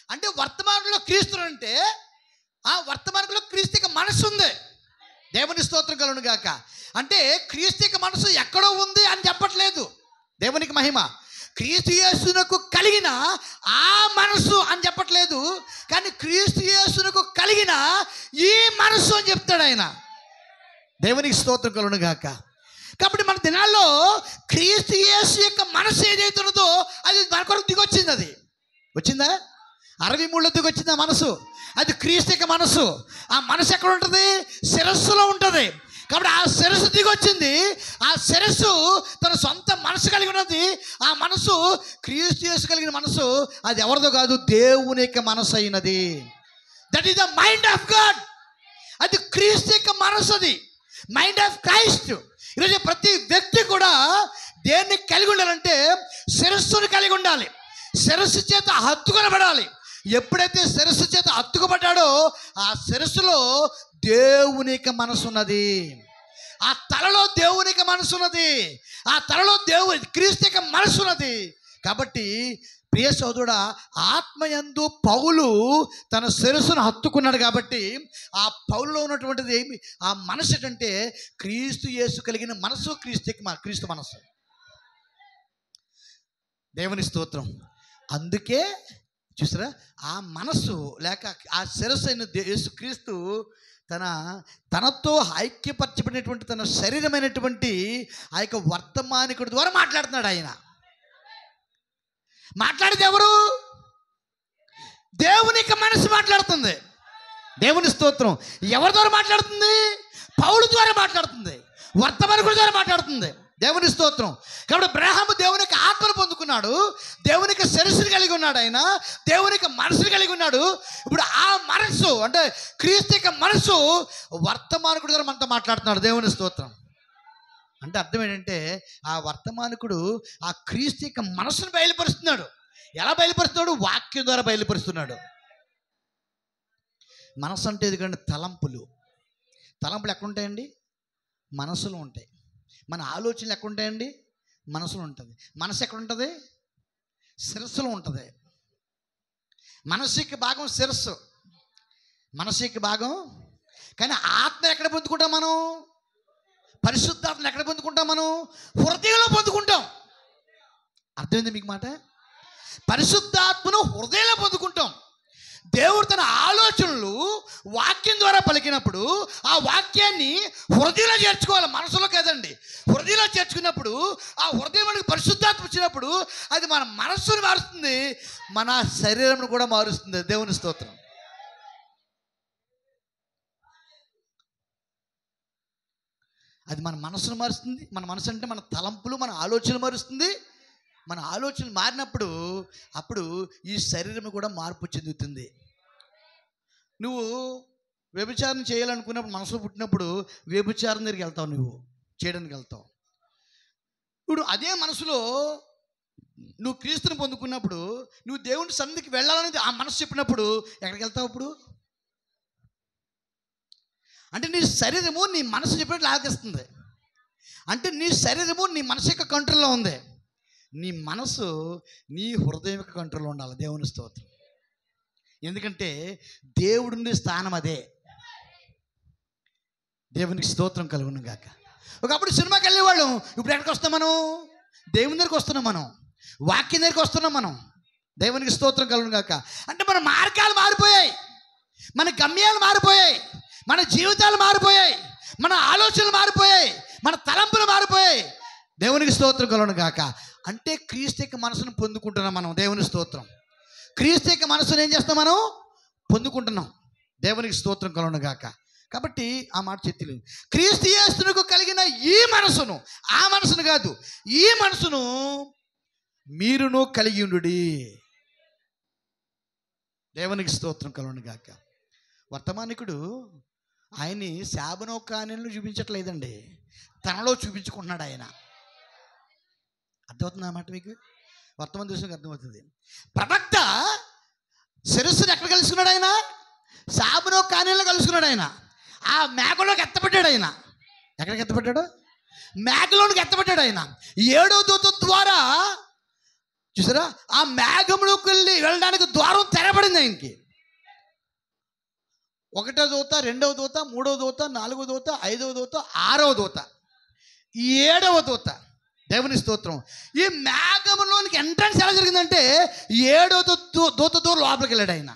అంటే వర్తమానంలో క్రీస్తు అంటే ఆ వర్తమానంలో క్రీస్తుకి మనసు ఉంది. దేవుని స్తోత్రం కలుగును గాక. అంటే క్రీస్తుకి మనసు ఎక్కడో ఉంది అని చెప్పట్లేదు. దేవునికి మహిమ. క్రీస్తు యేసునకు కలిగిన ఆ మనసు అని చెప్పట్లేదు, కానీ క్రీస్తు యేసునకు కలిగిన ఈ మనసు అని చెప్తాడు ఆయన. దేవునికి స్తోత్రం కలుగును గాక. కాబట్టి మన దినాల్లో క్రీస్తు యేసు యొక్క మనసు ఏదైతే ఉన్నదో అది మన కొరకు దిగొచ్చింది. అది వచ్చిందా? 63లో దిగొచ్చింది ఆ మనసు. అది క్రీస్తు యొక్క మనసు. ఆ మనసు ఎక్కడ ఉంటుంది? శిరస్సులో ఉంటుంది. కాబట్టి ఆ శిరస్సు దిగొచ్చింది. ఆ శిరస్సు తన సొంత మనసు కలిగి ఉన్నది. ఆ మనసు క్రీస్తు యేసు కలిగిన మనసు. అది ఎవరిదో కాదు, దేవుని యొక్క మనసు అయినది. That is the mind of God. అది క్రీస్తు యొక్క మనసు. అది మైండ్ ఆఫ్ క్రైస్ట్. ఈరోజు ప్రతి వ్యక్తి కూడా దేన్ని కలిగి ఉండాలంటే శిరస్సును కలిగి ఉండాలి. శిరస్సు చేత హత్తుకొనబడాలి. ఎప్పుడైతే శిరస్సు చేత హత్తుకుపడ్డాడో ఆ శిరస్సులో దేవునికి మనసు ఉన్నది. ఆ తలలో దేవునికి మనసు ఉన్నది. ఆ తలలో క్రీస్తు యొక్క మనసు ఉన్నది. కాబట్టి ప్రియ సోదరుడా, ఆత్మయందు పౌలు తన శిరస్సును హత్తుకున్నాడు. కాబట్టి ఆ పౌలులో ఉన్నటువంటిది ఏమి? ఆ మనసు ఏంటంటే క్రీస్తు యేసు కలిగిన మనసు, క్రీస్తు మనసు. దేవుని స్తోత్రం. అందుకే చూసారా, ఆ మనసు లేక ఆ శిరస్సు అయిన యేసు క్రీస్తు తనతో ఐక్యపరచబడినటువంటి తన శరీరమైనటువంటి ఆ యొక్క వర్తమానికుడి ద్వారా మాట్లాడుతున్నాడు. ఆయన మాట్లాడేది ఎవరు? దేవునికి మనసు మాట్లాడుతుంది. దేవుని స్తోత్రం. ఎవరి ద్వారా మాట్లాడుతుంది? పౌలు ద్వారా మాట్లాడుతుంది. వర్తమానికుడి ద్వారా మాట్లాడుతుంది. దేవుని స్తోత్రం. కాబట్టి అబ్రహాము దేవునికి ఆత్మను పొందుకున్నాడు, దేవునికి శిరస్సును కలిగి ఉన్నాడు, ఆయన దేవునికి మనసును కలిగి ఉన్నాడు. ఇప్పుడు ఆ మనసు అంటే క్రీస్తు యొక్క మనసు వర్తమానికుడి ద్వారా మనతో మాట్లాడుతున్నాడు. దేవుని స్తోత్రం. అంటే అర్థం ఏంటంటే ఆ వర్తమానికుడు ఆ క్రీస్తు యొక్క మనసును బయలుపరుస్తున్నాడు. ఎలా బయలుపరుస్తున్నాడు? వాక్యం ద్వారా బయలుపరుస్తున్నాడు. మనసు అంటే ఎందుకంటే తలంపులు ఎక్కడుంటాయండి? మనసులో ఉంటాయి. మన ఆలోచనలు ఎక్కడుంటాయండి? మనసులో ఉంటుంది. మనసు ఎక్కడుంటుంది? శిరస్సులో ఉంటుంది. మనసుకి భాగం శిరస్సు, మనసుకి భాగం. కానీ ఆత్మ ఎక్కడ పొందుకుంటాం మనం? పరిశుద్ధాత్మను ఎక్కడ పొందుకుంటాం మనం? హృదయంలో పొందుకుంటాం. అర్థమైంది మీకు మాట? పరిశుద్ధాత్మను హృదయంలో పొందుకుంటాం. దేవుడు తన ఆలోచనలు వాక్యం ద్వారా పలికినప్పుడు ఆ వాక్యాన్ని హృదయంలో చేర్చుకోవాలి, మనసులో కాదండి. హృదయంలో చేర్చుకున్నప్పుడు ఆ హృదయం మనకి పరిశుద్ధాత్మ వచ్చినప్పుడు అది మన మనస్సును మారుస్తుంది, మన శరీరంను కూడా మారుస్తుంది. దేవుని స్తోత్రం. అది మన మనసును మారుస్తుంది. మన మనసు అంటే మన తలంపులు, మన ఆలోచనలు మారుస్తుంది. మన ఆలోచనలు మారినప్పుడు అప్పుడు ఈ శరీరం కూడా మార్పు చెందుతుంది. నువ్వు వ్యభిచారం చేయాలనుకున్నప్పుడు, మనసులో పుట్టినప్పుడు వ్యభిచారం దగ్గరికి వెళ్తావు, నువ్వు చేయడానికి వెళ్తావు. ఇప్పుడు అదే మనసులో నువ్వు క్రీస్తుని పొందుకున్నప్పుడు నువ్వు దేవుని సన్నిధికి వెళ్ళాలని ఆ మనసు చెప్పినప్పుడు ఎక్కడికి వెళ్తావు? ఇప్పుడు అంటే నీ శరీరము నీ మనసు చెప్పినట్లు ఆలకిస్తుంది. అంటే నీ శరీరము నీ మనసు యొక్క కంట్రోల్లో ఉంది. నీ మనసు నీ హృదయం యొక్క కంట్రోల్లో ఉండాలి. దేవుని స్తోత్రం. ఎందుకంటే దేవుడి స్థానం అదే. దేవునికి స్తోత్రం కలుగును గాక. ఒకప్పుడు సినిమాకి వెళ్ళేవాళ్ళం, ఇప్పుడు ఎక్కడికి వస్తాం మనం? దేవుని దగ్గరికి వస్తున్నాం, మనం వాక్యం దగ్గరికి వస్తున్నాం మనం. దేవునికి స్తోత్రం కలుగును గాక. అంటే మన మార్గాలు మారిపోయాయి, మన గమ్యాలు మారిపోయాయి, మన జీవితాలు మారిపోయాయి, మన ఆలోచనలు మారిపోయాయి, మన తలంపులు మారిపోయాయి. దేవునికి స్తోత్రం కలుగును గాక. అంటే క్రీస్తు యొక్క మనసును పొందుకుంటున్నాం మనం. దేవుని స్తోత్రం. క్రీస్తు యొక్క మనసును ఏం చేస్తాం మనం? పొందుకుంటున్నాం. దేవునికి స్తోత్రం కలుగును గాక. కాబట్టి ఆ మాట చెత్తిలు క్రీస్తు యేసునకు కలిగిన ఈ మనసును, ఆ మనసును కాదు, ఈ మనసును మీరును కలిగి ఉండుడి. దేవునికి స్తోత్రం కలుగును గాక. వర్తమానికుడు ఆయన్ని శాబనోకాన్యంలో చూపించట్లేదండి, తనలో చూపించుకుంటున్నాడు ఆయన. అర్థమవుతుంది అన్నమాట మీకు? వర్తమాన దృశ్యం అర్థమవుతుంది. ప్రవక్త శిరస్సును ఎక్కడ కలుసుకున్నాడు ఆయన? శాబనోకాన్యంలో కలుసుకున్నాడు ఆయన. ఆ మేకలోకి ఎత్తపడ్డాడు ఆయన. ఎక్కడికి ఎత్తపడ్డాడు? మేఘలోనికి ఎత్తపడ్డాడు ఆయన. 7వ దూత ద్వారా చూసారా, ఆ మేఘంలోకి వెళ్ళడానికి ద్వారం తెరబడింది ఆయనకి. 1వ దూత, 2వ దూత, 3వ దూత, 4వ దూత, 5వ దూత, 6వ దూత, 7వ దూత. దేవుని స్తోత్రం. ఈ మేఘంలోనికి ఎంట్రన్స్ ఎలా జరిగిందంటే 7వ దూతతో లోపలికి వెళ్ళాడు ఆయన.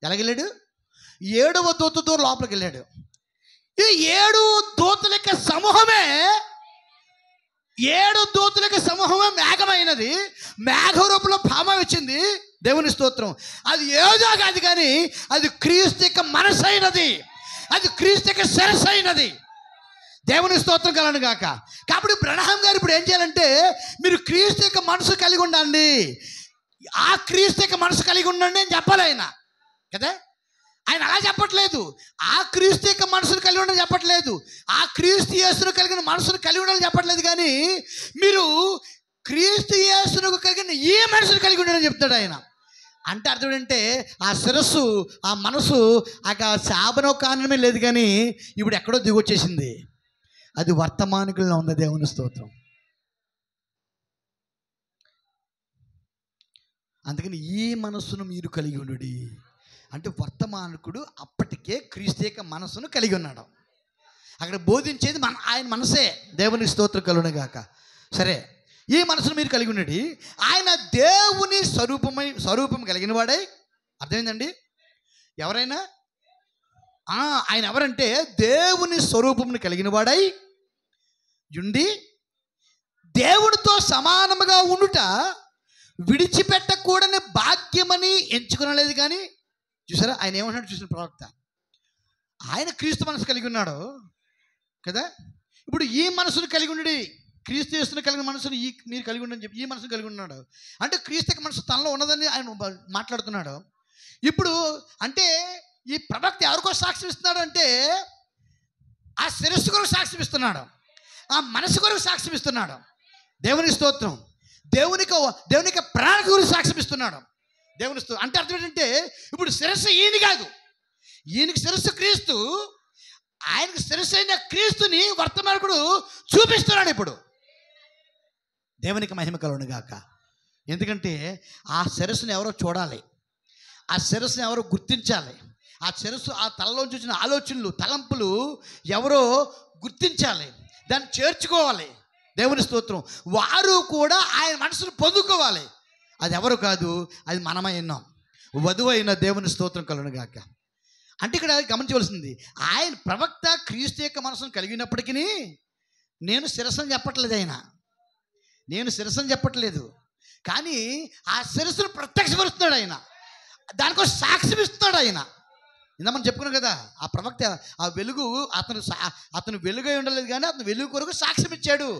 ఎలాగెళ్ళాడు? 7వ దూతతో లోపలికి వెళ్ళాడు. ఈ 7 దూతల యొక్క సమూహమే, 7 దూతల యొక్క సమూహమే మేఘమైనది. మేఘ రూపంలో పామ వచ్చింది. దేవుని స్తోత్రం. అది ఏదో కాదు కానీ అది క్రీస్తు యొక్క మనసు అయినది, అది క్రీస్తు యొక్క శిరస్సు అయినది. దేవుని స్తోత్రం కలను గాక. కాబట్టి బ్రహ్మం గారు ఇప్పుడు ఏం చేయాలంటే, మీరు క్రీస్తు యొక్క మనసు కలిగి ఉండండి, ఆ క్రీస్తు యొక్క మనసు కలిగి ఉండండి అని చెప్పాలి ఆయన కదా. ఆయన అలా చెప్పట్లేదు. ఆ క్రీస్తు యొక్క మనసును కలిగి ఉండాలని చెప్పట్లేదు, ఆ క్రీస్తు యేసును కలిగిన మనసును కలిగి ఉండాలని చెప్పట్లేదు. కానీ మీరు క్రీస్తు యేసును కలిగిన ఈ మనసును కలిగి ఉండాలని చెప్తాడు ఆయన. అంటే అర్థం ఏంటంటే ఆ శిరస్సు, ఆ మనసు ఆ శాబనోకాన్యమే లేదు కానీ ఇప్పుడు ఎక్కడో దిగొచ్చేసింది. అది వర్తమానికుల్లో ఉంది. దేవుని స్తోత్రం. అందుకని ఈ మనస్సును మీరు కలిగి ఉండుడి అంటే వర్తమానికుడు అప్పటికే క్రీస్తు యొక్క మనస్సును కలిగి ఉన్నాడు. అక్కడ బోధించేది ఆయన మనసే. దేవుని స్తోత్రం కలుగును గాక. సరే, ఈ మనసును మీరు కలిగి ఉండండి. ఆయన దేవుని స్వరూపం కలిగిన వాడై, అర్థమైందండి? ఎవరైనా ఆయన ఎవరంటే దేవుని స్వరూపమును కలిగిన వాడై ఉండి దేవునితో సమానముగా ఉండుట విడిచిపెట్టకూడని భాగ్యమని ఎంచుకునలేదు. కానీ చూసారా, ఆయన ఏమంటున్నాడు చూసిన ప్రవక్త, ఆయన క్రీస్తు మనసు కలిగి ఉన్నాడు కదా. ఇప్పుడు ఈ మనసును కలిగి ఉండి, క్రీస్తు యేసును కలిగిన మనసును మీరు కలిగి ఉండని చెప్పి ఈ మనసును కలిగి ఉన్నాడు. అంటే క్రీస్తు మనసు తనలో ఉన్నదని ఆయన మాట్లాడుతున్నాడు. ఇప్పుడు అంటే ఈ ప్రవక్త ఎవరికో సాక్ష్యం ఇస్తున్నాడు అంటే, ఆ శిరస్సు కొరకు సాక్ష్యం ఇస్తున్నాడు, ఆ మనసు కొరకు సాక్ష్యం ఇస్తున్నాడు. దేవుని స్తోత్రం. దేవునికి ప్రణాళిక గురించి సాక్ష్యం ఇస్తున్నాడు. దేవుని స్తోత్రం. అంటే అర్థం ఏంటంటే, ఇప్పుడు శిరస్సు ఈయన కాదు, ఈయనకి శిరస్సు క్రీస్తు, ఆయనకి శిరస్సు అయిన క్రీస్తుని వర్తమానకుడు చూపిస్తున్నాడు ఇప్పుడు. దేవునికి మహిమ కలుగును గాక. ఎందుకంటే ఆ శిరస్సుని ఎవరో చూడాలి, ఆ శిరస్సుని ఎవరో గుర్తించాలి, ఆ శిరస్సు, ఆ తలలోంచి వచ్చిన ఆలోచనలు, తలంపులు ఎవరో గుర్తించాలి, దాన్ని చేర్చుకోవాలి. దేవుని స్తోత్రం. వారు కూడా ఆయన మనసును పొందుకోవాలి. అది ఎవరు కాదు, అది మనమై ఉన్నాం. వధువు అయిన దేవుని స్తోత్రం కలుగును గాక. అంటే ఇక్కడ గమనించవలసింది, ఆయన ప్రవక్త క్రీస్తు యొక్క మనసును కలిగినప్పటికీ నేను శిరస్సుని చెప్పట్లేదు, నేను శిరస్సుని చెప్పట్లేదు, కానీ ఆ శిరస్సును ప్రత్యక్షపరుస్తున్నాడు ఆయన, దానికోసం సాక్ష్యం ఇస్తున్నాడు ఆయన. ఇందా మనం చెప్పుకున్నాం కదా, ఆ ప్రవక్త ఆ వెలుగు అతను వెలుగై ఉండలేదు కానీ అతను వెలుగు కొరకు సాక్ష్యం ఇచ్చాడు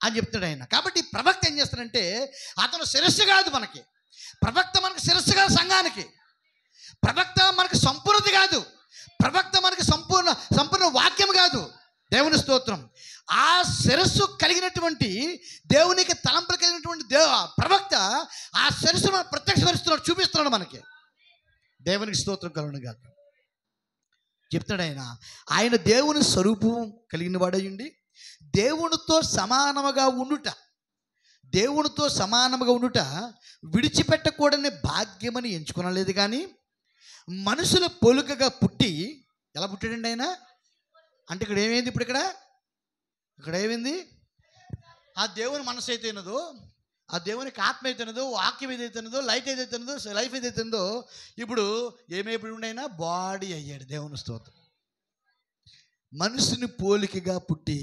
అని చెప్తున్నాడు ఆయన. కాబట్టి ప్రవక్త ఏం చేస్తాడంటే, అతను శిరస్సు కాదు మనకి, ప్రవక్త మనకు శిరస్సు కాదు సంఘానికి, ప్రవక్త మనకు సంపూర్ణత కాదు, ప్రవక్త మనకి సంపూర్ణ వాక్యం కాదు. దేవుని స్తోత్రం. ఆ శిరస్సు కలిగినటువంటి దేవునికి తలంపులు కలిగినటువంటి ప్రవక్త ఆ శిరస్సు మనం ప్రత్యక్షపరుస్తున్నాడు, చూపిస్తున్నాడు మనకి. దేవునికి స్తోత్రం కలుగును గాక. చెప్తాడు ఆయన దేవుని స్వరూపం కలిగిన వాడయ్యుండి దేవునితో సమానముగా ఉండుట విడిచిపెట్టకూడని భాగ్యమని ఎంచుకోనలేదు. కానీ మనుషుల పోలికగా పుట్టి, ఎలా పుట్టాడండి ఆయన అంటే, ఇక్కడ ఏమైంది, ఇప్పుడు ఇక్కడ ఏమైంది, ఆ దేవుని మనసు అయితే ఉన్నదో, ఆ దేవునికి ఆత్మ అయితే ఉన్నదో, వాక్యం ఏదైతే ఉన్నదో, లైఫ్ ఏదైతే ఉందో, ఇప్పుడు ఏమైపోయి ఉండైనా బాడీ అయ్యాడు. దేవుని స్తోత్రం. మనుషుని పోలికగా పుట్టి,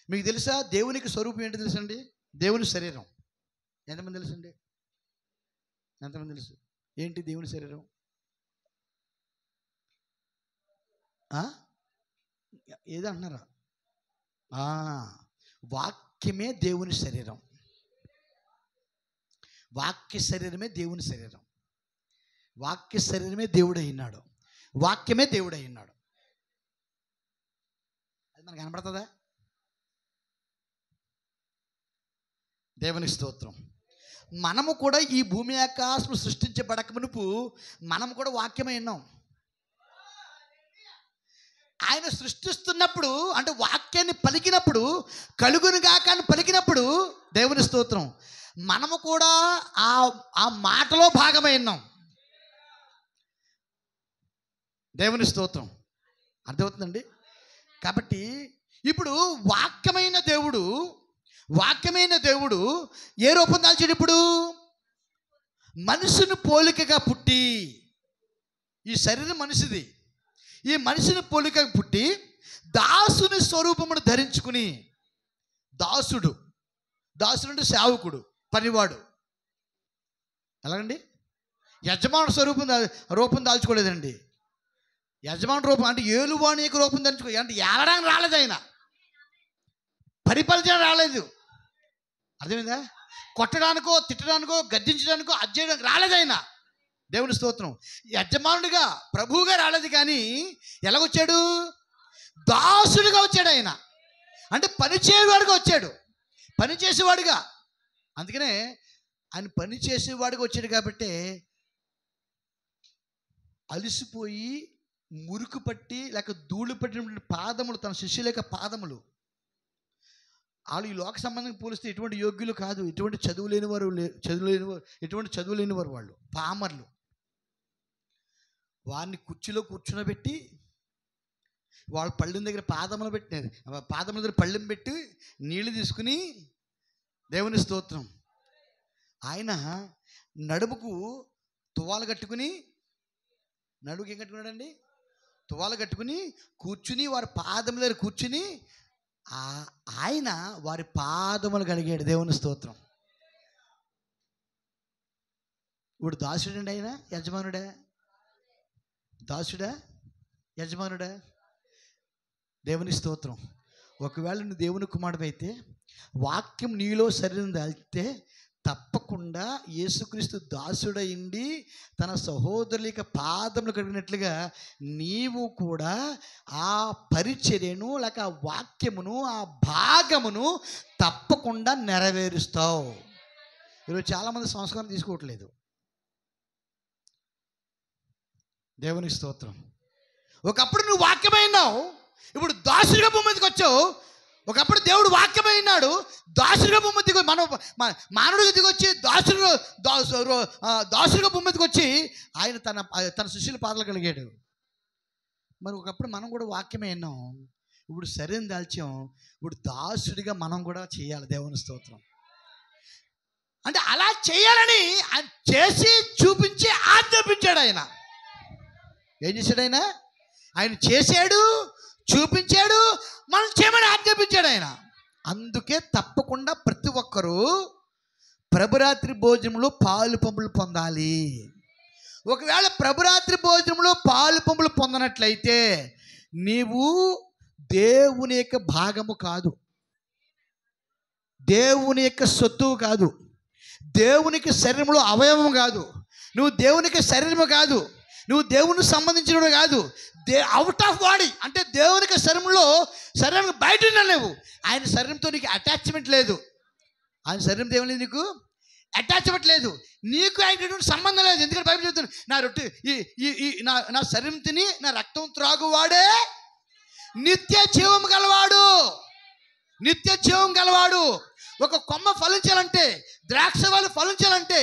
మీకు తెలుసా దేవునికి స్వరూపం ఏంటి తెలుసండి? దేవుని శరీరం. ఎంతమంది తెలుసండి? ఎంతమంది తెలుసు ఏంటి దేవుని శరీరం? ఏదో అంటున్నారా? వాక్యమే దేవుని శరీరం, వాక్య శరీరమే దేవుని శరీరం. వాక్య శరీరమే దేవుడై ఉన్నాడు, వాక్యమే దేవుడై ఉన్నాడు. అది మనకు కనపడుతుందా? దేవునికి స్తోత్రం. మనము కూడా ఈ భూమి ఆకాశం సృష్టించబడక మునుపు మనము కూడా వాక్యమై ఉన్నాం. ఆయన సృష్టిస్తున్నప్పుడు, అంటే వాక్యాన్ని పలికినప్పుడు, కలుగును గాక అని పలికినప్పుడు, దేవుని స్తోత్రం, మనము కూడా ఆ మాటలో భాగమై ఉన్నాం. దేవుని స్తోత్రం. అర్థమవుతుందండి? కాబట్టి ఇప్పుడు వాక్యమైన దేవుడు ఏ రూపం దాల్చాడు? ఇప్పుడు మనుషుని పోలికగా పుట్టి, ఈ శరీరం మనిషిది, ఈ మనిషిని పోలికగా పుట్టి దాసుని స్వరూపమును ధరించుకుని, దాసుడు అంటే సేవకుడు, పనివాడు. ఎలాగండి? యజమాను రూపం దాల్చుకోలేదండి. యజమాను రూపం అంటే ఏలువాణి యొక్క రూపం ధరించుకో, అంటే ఏలడానికి రాలేదు ఆయన, పరిపాలన రాలేదు. అర్థమైందా? కొట్టడానికో తిట్టడానికో గద్దించడానికో అజ్జేయడానికి రాలేదు ఆయన. దేవుని స్తోత్రం. యజమానుడిగా ప్రభువుగా రాలేదు, కానీ ఎలాగొచ్చాడు? దాసుడిగా వచ్చాడు ఆయన. అంటే పనిచేసేవాడుగా వచ్చాడు, పనిచేసేవాడుగా. అందుకనే ఆయన పనిచేసేవాడుగా వచ్చాడు. కాబట్టి అలిసిపోయి మురికి పట్టి లేక ధూళి పట్టినటువంటి పాదములు, తన శిష్యుల యొక్క పాదములు, వాళ్ళు ఈ లోక సంబంధం పోలిస్తే ఎటువంటి యోగ్యులు కాదు, ఎటువంటి చదువు లేనివారు వాళ్ళు పామర్లు. వారిని కుర్చీలో కూర్చునబెట్టి, వాళ్ళ పళ్ళెం దగ్గర పాదముల దగ్గర పళ్ళెం పెట్టి నీళ్లు తీసుకుని, దేవుని స్తోత్రం, ఆయన నడుముకు తువాలు కట్టుకుని, నడుముకి ఏం కట్టుకున్నాడండి? తువాలు కట్టుకుని కూర్చుని, వారి పాదముల దగ్గర కూర్చుని ఆయన వారి పాదములు కడిగాడు. దేవుని స్తోత్రం. ఇప్పుడు దాసుడండి ఆయన, యజమానుడా? దాసుడా యజమానుడా? దేవుని స్తోత్రం. ఒకవేళ నువ్వు దేవుని కుమారుడు అయితే, వాక్యం నీలో శరీరం దాల్చితే, తప్పకుండా యేసుక్రీస్తు దాసుడయిండి తన సహోదరుల పాదములు కడిగినట్లుగా నీవు కూడా ఆ పరిచర్యను లేక ఆ వాక్యమును, ఆ భాగమును తప్పకుండా నెరవేరుస్తావు. ఈరోజు చాలామంది సంస్కారం తీసుకోవట్లేదు. దేవునికి స్తోత్రం. ఒకప్పుడు నువ్వు వాక్యమైనావు, ఇప్పుడు దాసుడిగా భూమి మీదకి వచ్చావు. ఒకప్పుడు దేవుడు వాక్యమై ఉన్నాడు, దాసుడిగా భూమి మీదకి మానవుడిగా దిగొచ్చి దాసుడిగా భూమి మీదకి వచ్చి ఆయన తన శిష్యుల పాదాలు కలిగాడు. మరి ఒకప్పుడు మనం కూడా వాక్యమై ఉన్నాం, ఇప్పుడు శరీరం దాల్చాం, ఇప్పుడు దాసుడిగా మనం కూడా చేయాలి. దేవుని స్తోత్రం. అంటే అలా చేయాలని ఆయన చేసి చూపించి ఆజ్ఞాపించాడు. ఆయన ఏం చేశాడు? ఆయన చేశాడు, చూపించాడు, మనం చేయమని ఆజ్ఞాపించాడు ఆయన. అందుకే తప్పకుండా ప్రతి ఒక్కరూ ప్రభురాత్రి భోజనంలో పాలు పంపులు పొందాలి. ఒకవేళ ప్రభురాత్రి భోజనంలో పాలు పంపులు పొందనట్లయితే నీవు దేవుని యొక్క భాగము కాదు, దేవుని యొక్క సొత్తువు కాదు, దేవునికి శరీరంలో అవయవం కాదు, నువ్వు దేవునికి శరీరము కాదు, నువ్వు దేవునికి సంబంధించిన కాదు, అవుట్ ఆఫ్ బాడీ. అంటే దేవునికి శరీరానికి బయట ఉండలేవు. ఆయన శరీరంతో నీకు అటాచ్మెంట్ లేదు, ఆయన శరీరంతో ఏం లేదు, నీకు అటాచ్మెంట్ లేదు, నీకు ఆయనటువంటి సంబంధం లేదు. ఎందుకంటే బైబిల్ చెప్తుంది, నా రొట్టె నా శరీరం తిని నా రక్తం త్రాగువాడే నిత్య జీవం గలవాడు, నిత్య జీవం గలవాడు. ఒక కొమ్మ ఫలించాలంటే, ద్రాక్షవల్లి ఫలించాలంటే,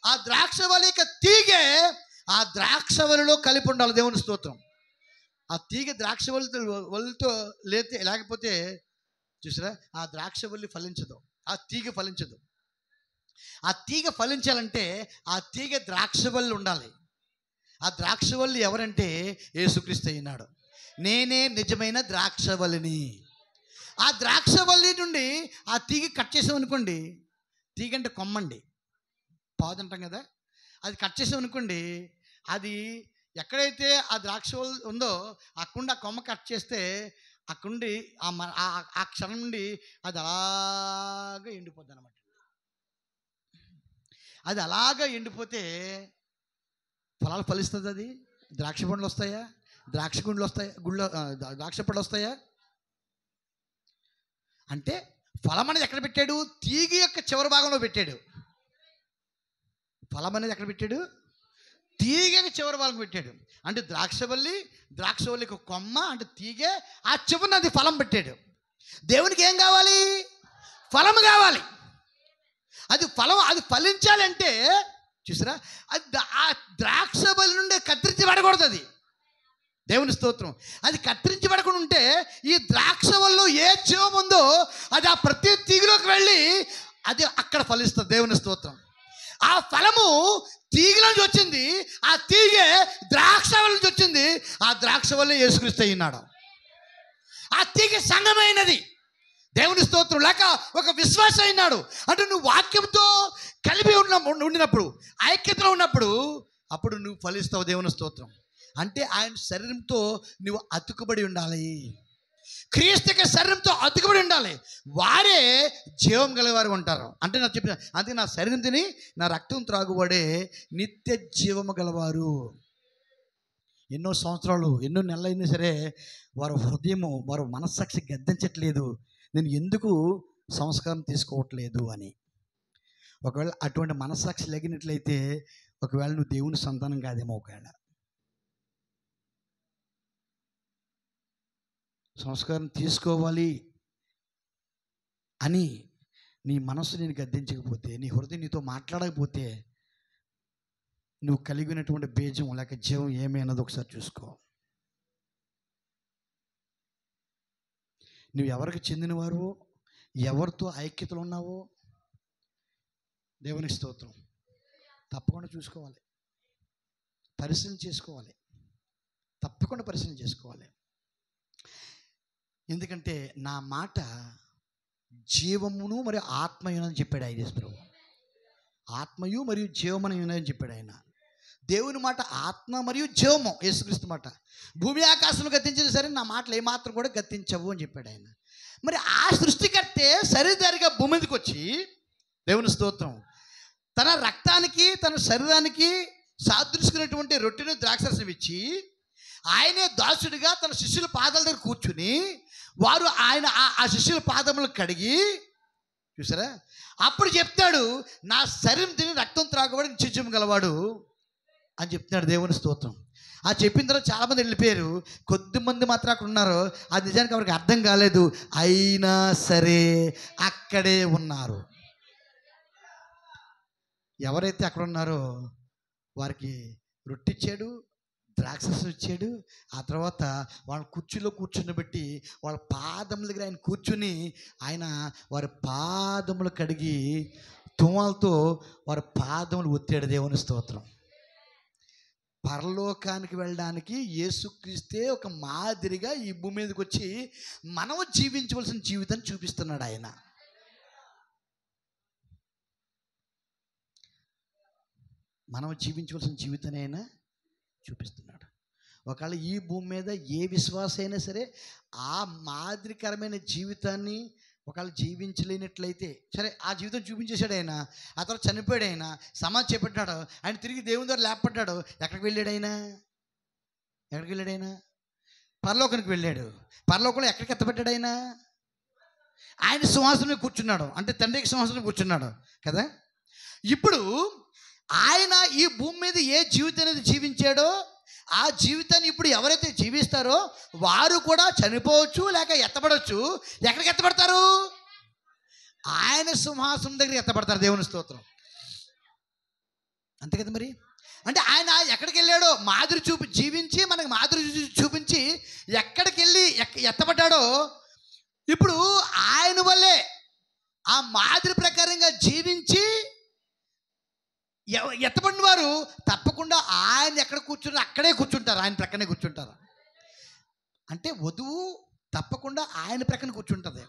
ఆ ద్రాక్షవల్లి యొక్క తీగె ఆ ద్రాక్షవల్లిలో కలిపి ఉండాలి. దేవుని స్తోత్రం. ఆ తీగ ద్రాక్షవల్లితో లేకపోతే చూసారా, ఆ ద్రాక్షవల్లి ఫలించదు, ఆ తీగ ఫలించదు. ఆ తీగ ఫలించాలంటే ఆ తీగ ద్రాక్షవల్లి ఉండాలి. ఆ ద్రాక్షవల్లి ఎవరంటే యేసుక్రీస్తు అయినాడు. నేనే నిజమైన ద్రాక్షవల్లిని. ఆ ద్రాక్షవల్లి నుండి ఆ తీగ కట్ చేసామనుకోండి, తీగ అంటే కొమ్మండి, పాదు అంటాం కదా, అది కట్ చేసామనుకోండి, అది ఎక్కడైతే ఆ ద్రాక్షవల్లి ఉందో అక్కడ ఆ కొమ్మ కట్ చేస్తే అక్కడుండి ఆ క్షణం నుండి అది అలాగా ఎండిపోద్ది అనమాట. అది అలాగా ఎండిపోతే ఫలాలు ఫలిస్తుంది అది? ద్రాక్ష పండ్లు వస్తాయా? ద్రాక్ష గుండ్లు వస్తాయా? ద్రాక్ష పళ్ళు వస్తాయా? అంటే ఫలం అనేది ఎక్కడ పెట్టాడు? తీగ యొక్క చివరి భాగంలో పెట్టాడు. ఫలం అనేది ఎక్కడ పెట్టాడు? తీగ చివరి భాగం పెట్టాడు. అంటే ద్రాక్షవల్లికి కొమ్మ అంటే తీగే, ఆ చివరిని అది ఫలం పెట్టాడు. దేవునికి ఏం కావాలి? ఫలం కావాలి. అది ఫలం, అది ఫలించాలంటే చూసారా, అది ఆ ద్రాక్షవల్లి నుండి కత్తిరించబడకూడదు. అది దేవుని స్తోత్రం. అది కత్తిరించబడకుండా ఉంటే ఈ ద్రాక్షవల్లిలో ఏ జీవం ఉందో అది ఆ ప్రతి తీగలోకి వెళ్ళి అది అక్కడ ఫలిస్తుంది. దేవుని స్తోత్రం. ఆ ఫలము తీగల నుంచి వచ్చింది, ఆ తీగే ద్రాక్షవల్లి నుంచి వచ్చింది, ఆ ద్రాక్షవల్లి యేసుక్రీస్తు అయినాడు. ఆ తీగ సంఘమైనది. దేవుని స్తోత్రం. లేక ఒక విశ్వాసం అయినాడు అంటే నువ్వు వాక్యంతో కలిపి ఉండినప్పుడు, ఐక్యతలో ఉన్నప్పుడు అప్పుడు నువ్వు ఫలిస్తావు. దేవుని స్తోత్రం. అంటే ఆయన శరీరంతో నువ్వు అతుకుబడి ఉండాలి. క్రీస్తు యొక్క శరీరంతో అతుకుబడి ఉండాలి. వారే జీవం గలవారు ఉంటారు. అంటే నాకు చెప్పిన అందుకే నా శరీరం తిని నా రక్తం త్రాగుబడే నిత్య జీవము గలవారు. ఎన్నో సంవత్సరాలు, ఎన్నో నెలలు అయినా సరే వారి హృదయము, వారి మనస్సాక్షి గద్దించట్లేదు, నేను ఎందుకు సంస్కారం తీసుకోవట్లేదు అని. ఒకవేళ అటువంటి మనస్సాక్షి లేగినట్లయితే ఒకవేళ నువ్వు దేవుని సంతానం కాదేమో. ఒకవేళ సంస్కారం తీసుకోవాలి అని నీ మనస్సు నేను గద్దించకపోతే, నీ హృదయం నీతో మాట్లాడకపోతే నువ్వు కలిగినటువంటి బీజం లేక జీవం ఏమైనది ఒకసారి చూసుకో. నువ్వు ఎవరికి చెందినవారు, ఎవరితో ఐక్యతలు ఉన్నావో దేవునికి స్తోత్రం తప్పకుండా చూసుకోవాలి, పరిశీలన చేసుకోవాలి, తప్పకుండా పరిశీలన చేసుకోవాలి. ఎందుకంటే నా మాట జీవమును మరియు ఆత్మయునని చెప్పాడు ఆయన ప్రభు. ఆత్మయు మరియు జీవమని చెప్పాడు ఆయన. దేవుని మాట ఆత్మ మరియు జీవము. యేసుక్రీస్తు మాట భూమి ఆకాశం గతించిన సరే నా మాటలు ఏమాత్రం కూడా గతించవు అని చెప్పాడు ఆయన. మరి ఆ సృష్టికర్తే సరిదారిగా భూమి మీదకి వచ్చి దేవుని స్తోత్రం తన రక్తానికి తన శరీరానికి సాదృశ్యమైనటువంటి రొట్టెను ద్రాక్షరసం ఇచ్చి ఆయనే దాసుడిగా తన శిష్యుల పాదాల దగ్గర కూర్చుని వారు ఆయన ఆ శిష్యుల పాదములు కడిగి చూసారా, అప్పుడు చెప్తాడు నా శరీరం తిని రక్తం త్రాగబడి నిత్యజీవం గలవాడు అని చెప్తున్నాడు. దేవుని స్తోత్రం. ఆ చెప్పిన తర్వాత చాలామంది వెళ్ళిపోయారు, కొద్దిమంది మాత్రం అక్కడ ఉన్నారు. అది నిజానికి ఎవరికి అర్థం కాలేదు, అయినా సరే అక్కడే ఉన్నారు. ఎవరైతే అక్కడ ఉన్నారో వారికి రొట్టిచ్చాడు, ద్రాక్షరసం ఇచ్చాడు. ఆ తర్వాత వాళ్ళ కుర్చీలో కూర్చుండబెట్టి వాళ్ళ పాదముల దగ్గర ఆయన కూర్చుని ఆయన వారి పాదములు కడిగి తుమ్మలతో వారి పాదములు ఒత్తాడు. దేవుని స్తోత్రం. పరలోకానికి వెళ్ళడానికి యేసుక్రీస్తే ఒక మాదిరిగా ఈ భూమి మీదకి వచ్చి మనం జీవించవలసిన జీవితాన్ని చూపిస్తున్నాడు ఆయన. మనం జీవించవలసిన జీవితాన్ని ఆయన చూపిస్తున్నాడు. ఒకవేళ ఈ భూమి మీద ఏ విశ్వాసం అయినా సరే ఆ మాదిరికరమైన జీవితాన్ని ఒకవేళ జీవించలేనట్లయితే సరే, ఆ జీవితం చూపించేశాడు ఆయన. ఆ తర్వాత చనిపోయాడు ఆయన, సమాధి చేపట్టాడు ఆయన, తిరిగి దేవుని ద్వారా లేపడ్డాడు. ఎక్కడికి వెళ్ళాడు ఆయన? ఎక్కడికి వెళ్ళాడు ఆయన? పరలోకానికి వెళ్ళాడు. పరలోకంలో ఎక్కడికి ఎత్తబడ్డాడు ఆయన? ఆయన సింహాసనం కూర్చున్నాడు, అంటే తండ్రికి సింహాసనం కూర్చున్నాడు కదా. ఇప్పుడు ఆయన ఈ భూమి మీద ఏ జీవితం అనేది జీవించాడో ఆ జీవితాన్ని ఇప్పుడు ఎవరైతే జీవిస్తారో వారు కూడా చనిపోవచ్చు లేక ఎత్తబడవచ్చు. ఎక్కడికి ఎత్తబడతారు? ఆయన సింహాసనం దగ్గర ఎత్తబడతారు. దేవుని స్తోత్రం. అంతే కదా. మరి అంటే ఆయన ఎక్కడికి వెళ్ళాడో మాదిరి జీవించి మనకి మాదిరి చూపించి ఎక్కడికి వెళ్ళి ఎత్తబడ్డాడో ఇప్పుడు ఆయన వల్లే ఆ మాదిరి ప్రకారంగా జీవించి ఎత్తబడిన వారు తప్పకుండా ఆయన ఎక్కడ కూర్చుంటారు అక్కడే కూర్చుంటారు, ఆయన ప్రక్కనే కూర్చుంటారు. అంటే వధువు తప్పకుండా ఆయన ప్రక్కన కూర్చుంటుంది.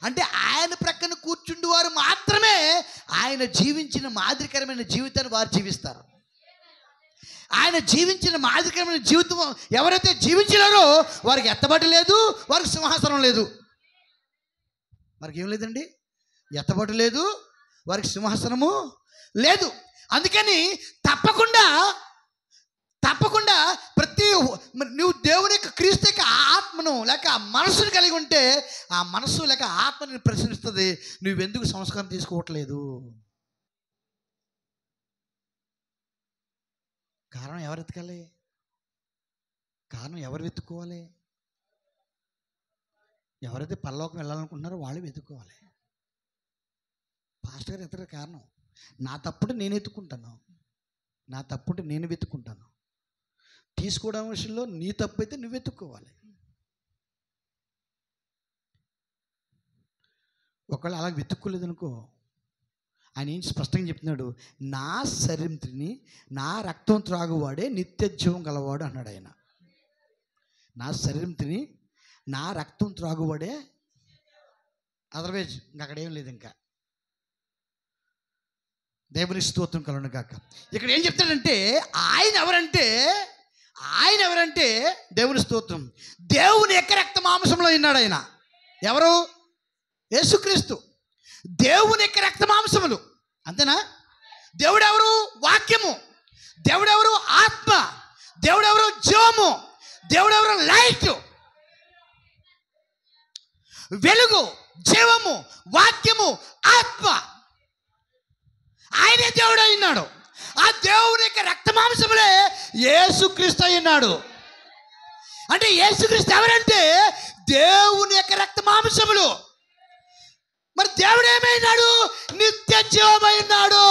అంటే ఆయన ప్రక్కన కూర్చుండి వారు మాత్రమే ఆయన జీవించిన మాదిరికరమైన జీవితాన్ని వారు జీవిస్తారు. ఆయన జీవించిన మాదిరికరమైన జీవితం ఎవరైతే జీవించినారో వారికి ఎత్తబడి లేదు, వారికి సింహాసనం లేదు. వారికి ఏం లేదండి, ఎత్తబడి లేదు, వారికి సింహాసనము లేదు. అందుకని తప్పకుండా తప్పకుండా నువ్వు దేవుని యొక్క క్రీస్తు యొక్క ఆత్మను లేక ఆ మనస్సును కలిగి ఉంటే ఆ మనస్సు లేక ఆత్మని ప్రశ్నిస్తుంది, నువ్వెందుకు సంస్కారం తీసుకోవట్లేదు? కారణం ఎవరు వెతకాలి? కారణం ఎవరు వెతుక్కోవాలి? ఎవరైతే పరలోకం వెళ్ళాలనుకుంటున్నారో వాళ్ళు వెతుక్కోవాలి. పాస్టర్ గారు ఎతక కారణం నా తప్పుడు నేను ఎత్తుకుంటాను, నా తప్పుడు నేను వెతుక్కుంటాను. తీసుకోవడం విషయంలో నీ తప్పు అయితే నువ్వు వెతుక్కోవాలి. ఒకవేళ అలా వెతుక్కోలేదనుకో, ఆయన ఏం స్పష్టంగా చెప్తున్నాడు, నా శరీరం తిని నా రక్తం త్రాగువాడే నిత్య జీవం గలవాడు అన్నాడు ఆయన. నా శరీరం తిని నా రక్తం త్రాగువాడే, అదర్వైజ్ అక్కడేం లేదు. ఇంకా దేవుని స్తోత్రం కలుగును గాక. ఇక్కడ ఏం చెప్తాడంటే ఆయన ఎవరంటే దేవుని స్తోత్రం, దేవుని యొక్క రక్త మాంసంలో ఉన్నాడు ఆయన. ఎవరు? యేసుక్రీస్తు. దేవుని యొక్క రక్త మాంసములు, అంతేనా? దేవుడు ఎవరు? వాక్యము. దేవుడు ఎవరు? ఆత్మ. దేవుడు ఎవరు? జీవము. దేవుడు ఎవరు? లైట్, వెలుగు, జీవము, వాక్యము, ఆత్మ. ఆయనే దేవుడు అయినాడు. ఆ దేవుని యొక్క రక్త మాంసములే యేసుక్రీస్తు అయినాడు. అంటే యేసుక్రీస్తు ఎవరంటే దేవుని యొక్క రక్త మాంసములు. మరి దేవుడు ఏమైనాడు? నిత్య జీవమైనాడు.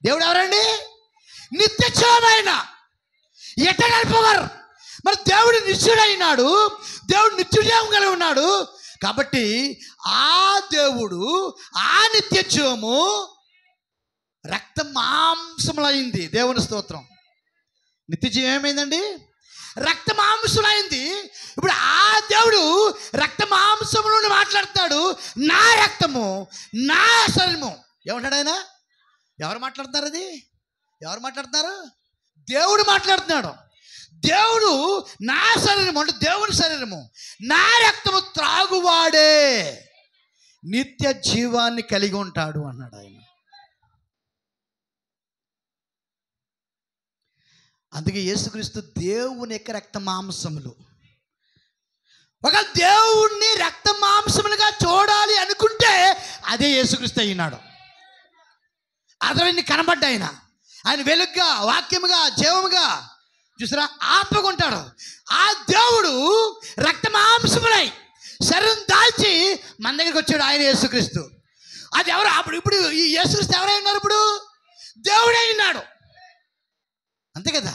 దేవుడు ఎవరండి? నిత్య జీవమైన ఎటర్నల్ పవర్. మరి దేవుడు నిత్యుడైనాడు, దేవుడు నిత్య జీవం కలిగి ఉన్నాడు. కాబట్టి ఆ దేవుడు ఆ నిత్య జీవము రక్త మాంసములైంది. దేవుని స్తోత్రం. నిత్య జీవం ఏమైందండి? రక్త మాంసములైంది. ఇప్పుడు ఆ దేవుడు రక్త మాంసముల నుండి మాట్లాడుతాడు. నా రక్తము నా శరీరము. ఏమంటాడు ఆయన? ఎవరు మాట్లాడుతున్నారు? అది ఎవరు మాట్లాడుతున్నారు? దేవుడు మాట్లాడుతున్నాడు. దేవుడు నా శరీరము అంటే దేవుని శరీరము, నా రక్తము త్రాగువాడే నిత్య జీవాన్ని కలిగి ఉంటాడు అన్నాడు ఆయన. అందుకే యేసుక్రీస్తు దేవుని యొక్క రక్త మాంసములు. ఒక దేవుణ్ణి రక్త మాంసములుగా చూడాలి అనుకుంటే అదే యేసుక్రీస్తు అయినాడు. అతన్ని కనబడ్డ ఆయన వెలుగ్గా, వాక్యముగా, జీవముగా, చూసారా, ఆత్మగా ఉంటాడు. ఆ దేవుడు రక్త మాంసములై శరీరం దాల్చి మన దగ్గరికి వచ్చాడు ఆయన యేసుక్రీస్తు. అది ఎవరు? ఇప్పుడు ఈ యేసుక్రీస్తు ఎవరై ఉన్నారు? ఇప్పుడు దేవుడై ఉన్నాడు. అంతే కదా.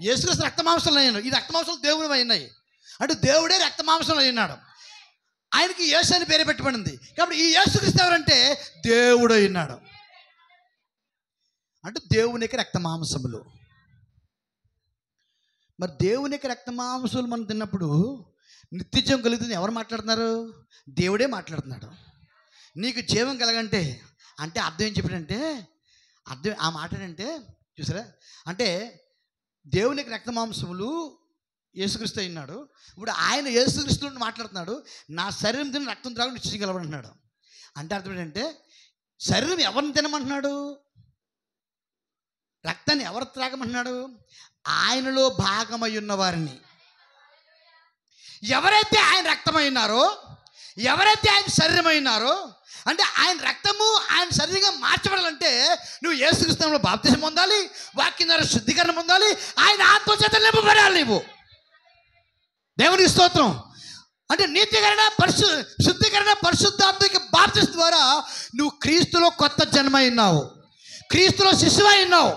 యేసుక్రీస్తు రక్త మాంసంలో అయినాడు. ఈ రక్త మాంసాలు దేవుడు అయినాయి అంటే దేవుడే రక్త మాంసంలో అయినాడు. ఆయనకి యేసు అని పేరు పెట్టబడింది. కాబట్టి ఈ యేసుక్రీస్తు ఎవరంటే దేవుడు అయినాడు. అంటే దేవుని యొక్క రక్త మాంసములు. మరి దేవుని యొక్క రక్త మాంసములు మనం తిన్నప్పుడు నిత్యజీవం కలుగుతుంది. ఎవరు మాట్లాడుతున్నారు? దేవుడే మాట్లాడుతున్నాడు. నీకు జీవం కలగంటే అంటే అర్థం ఏం చెప్పాడంటే, అర్థం ఆ మాట ఏంటంటే చూసారా, అంటే దేవునికి రక్త మాంసములు యేసుక్రీస్తు అయినాడు. ఇప్పుడు ఆయన యేసుక్రీస్తు నుండి మాట్లాడుతున్నాడు. నా శరీరం తిని రక్తం త్రాగు నిశ్చయించగలమంటున్నాడు. అంటే అర్థం ఏంటంటే శరీరం ఎవరిని తినమంటున్నాడు? రక్తాన్ని ఎవరు త్రాగమంటున్నాడు? ఆయనలో భాగమై ఉన్న వారిని. ఎవరైతే ఆయన రక్తమైనారో, ఎవరైతే ఆయన శరీరమైనారో, అంటే ఆయన రక్తము ఆయన శరీరంగా మార్చబడాలంటే నువ్వు యేసుక్రీస్తులో బాప్తిసం పొందాలి, వాక్యం ద్వారా శుద్ధీకరణ పొందాలి, ఆయన ఆత్మచేత నింపబడాలి నువ్వు. దేవునికి స్తోత్రం. అంటే నీతికరణ, శుద్ధీకరణ, పరిశుద్ధాత్మక బాప్తిసం ద్వారా నువ్వు క్రీస్తులో కొత్త జన్మ అయినావు, క్రీస్తులో శిశువు అయినావు.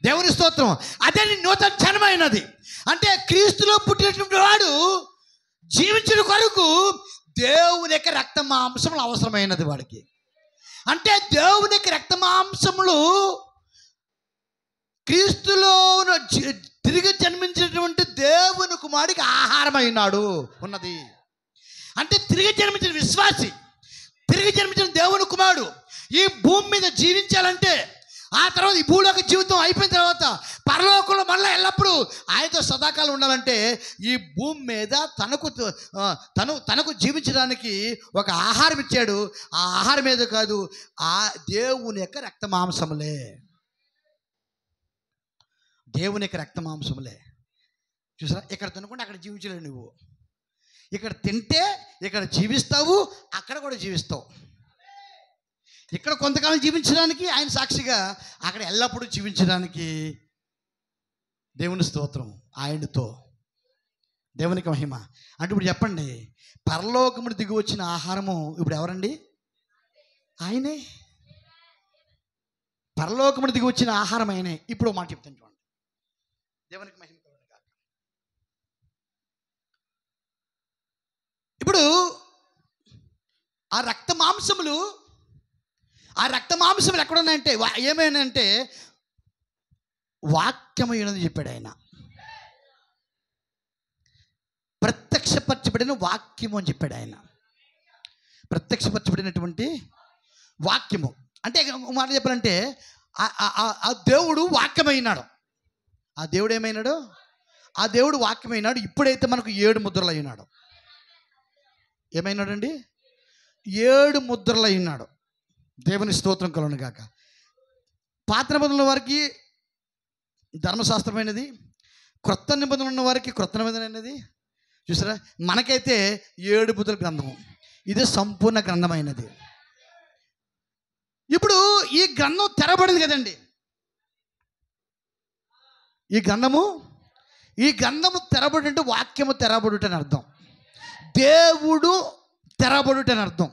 దేవుని స్తోత్రం. అదే నీ నూతన జన్మ అయినది. అంటే క్రీస్తులో పుట్టినటువంటి వాడు జీవించిన కొరకు దేవుని యొక్క రక్త మాంసములు అవసరమైనది వాడికి. అంటే దేవుని యొక్క రక్త మాంసములు క్రీస్తులో తిరిగి జన్మించినటువంటి దేవుని కుమారుడికి ఆహారమైనాడు ఉన్నది. అంటే తిరిగి జన్మించిన విశ్వాసి, తిరిగి జన్మించిన దేవుని కుమారుడు ఈ భూమి మీద జీవించాలంటే, ఆ తర్వాత ఈ భూలోక జీవితం అయిపోయిన తర్వాత పరలోకంలో మళ్ళీ ఎల్లప్పుడూ ఆయనతో సదాకాలం ఉండాలంటే ఈ భూమి మీద తనకు జీవించడానికి ఒక ఆహారం ఇచ్చాడు. ఆ ఆహారం మీద కాదు, ఆ దేవుని యొక్క రక్త మాంసములే. దేవుని యొక్క రక్త మాంసములే. చూసారా, ఇక్కడ తినకుండా అక్కడ జీవించలేవు నువ్వు. ఇక్కడ తింటే ఇక్కడ జీవిస్తావు, అక్కడ కూడా జీవిస్తావు. ఇక్కడ కొంతకాలం జీవించడానికి ఆయన సాక్షిగా, అక్కడ ఎల్లప్పుడూ జీవించడానికి. దేవుని స్తోత్రం. ఆయనతో దేవునికి మహిమ. అంటే ఇప్పుడు చెప్పండి, పరలోకమును దిగి వచ్చిన ఆహారము ఇప్పుడు ఎవరండి? ఆయనే. పరలోకమును దిగి వచ్చిన ఆహారం ఆయనే. ఇప్పుడు మాట చెప్తాను చూడండి. దేవునికి మహిమ. ఇప్పుడు ఆ రక్త మాంసములు ఎక్కడ ఉన్నాయంటే, ఏమైనాయంటే వాక్యమైనది చెప్పాడు ఆయన. ప్రత్యక్షపరచబడిన వాక్యము అని చెప్పాడు ఆయన. ప్రత్యక్షపరచబడినటువంటి వాక్యము అంటే మాట చెప్పాలంటే ఆ దేవుడు వాక్యమైనాడు. ఆ దేవుడు ఏమైనాడు? ఆ దేవుడు వాక్యమైనాడు. ఇప్పుడైతే మనకు 7 ముద్రలు అయినాడు. ఏమైనాడండి? 7 ముద్రలు అయినాడు. దేవుని స్తోత్రం కలుగును గాక. పాత నిబంధనల వారికి ధర్మశాస్త్రమైనది, క్రొత్త నిబంధన ఉన్న వారికి క్రొత్త నిబంధన అయినది. చూసారా, మనకైతే 7 ముద్రల గ్రంథము, ఇదే సంపూర్ణ గ్రంథమైనది. ఇప్పుడు ఈ గ్రంథం తెరబడింది కదండి. ఈ గ్రంథము తెరబడి అంటే వాక్యము తెరబడుట అని అర్థం. దేవుడు తెరబడుట అని అర్థం.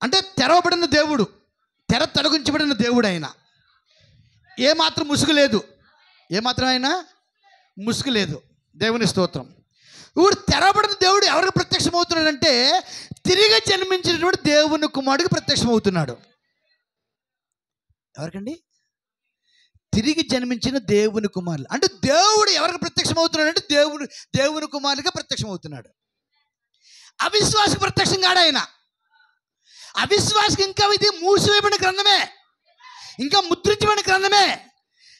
అంటే తెరవబడిన దేవుడు, తెర తొలగించబడిన దేవుడు ఆయన. ఏమాత్రం ముసుగు లేదు. ఏమాత్రం అయినా ముసుగు లేదు. దేవుని స్తోత్రం. ఇప్పుడు తెరవబడిన దేవుడు ఎవరికి ప్రత్యక్షమవుతున్నాడంటే తిరిగి జన్మించినటువంటి దేవుని కుమారుడికి ప్రత్యక్షమవుతున్నాడు. ఎవరికండి? తిరిగి జన్మించిన దేవుని కుమారులు. అంటే దేవుడు ఎవరికి ప్రత్యక్షమవుతున్నాడు అంటే దేవుని కుమారుడిగా ప్రత్యక్షమవుతున్నాడు. అవిశ్వాసకు ప్రత్యక్షం కాడు ఆయన. అవిశ్వాసకి ఇంకా ఇది మూసివేయబడిన గ్రంథమే, ఇంకా ముద్రించబడిన గ్రంథమే.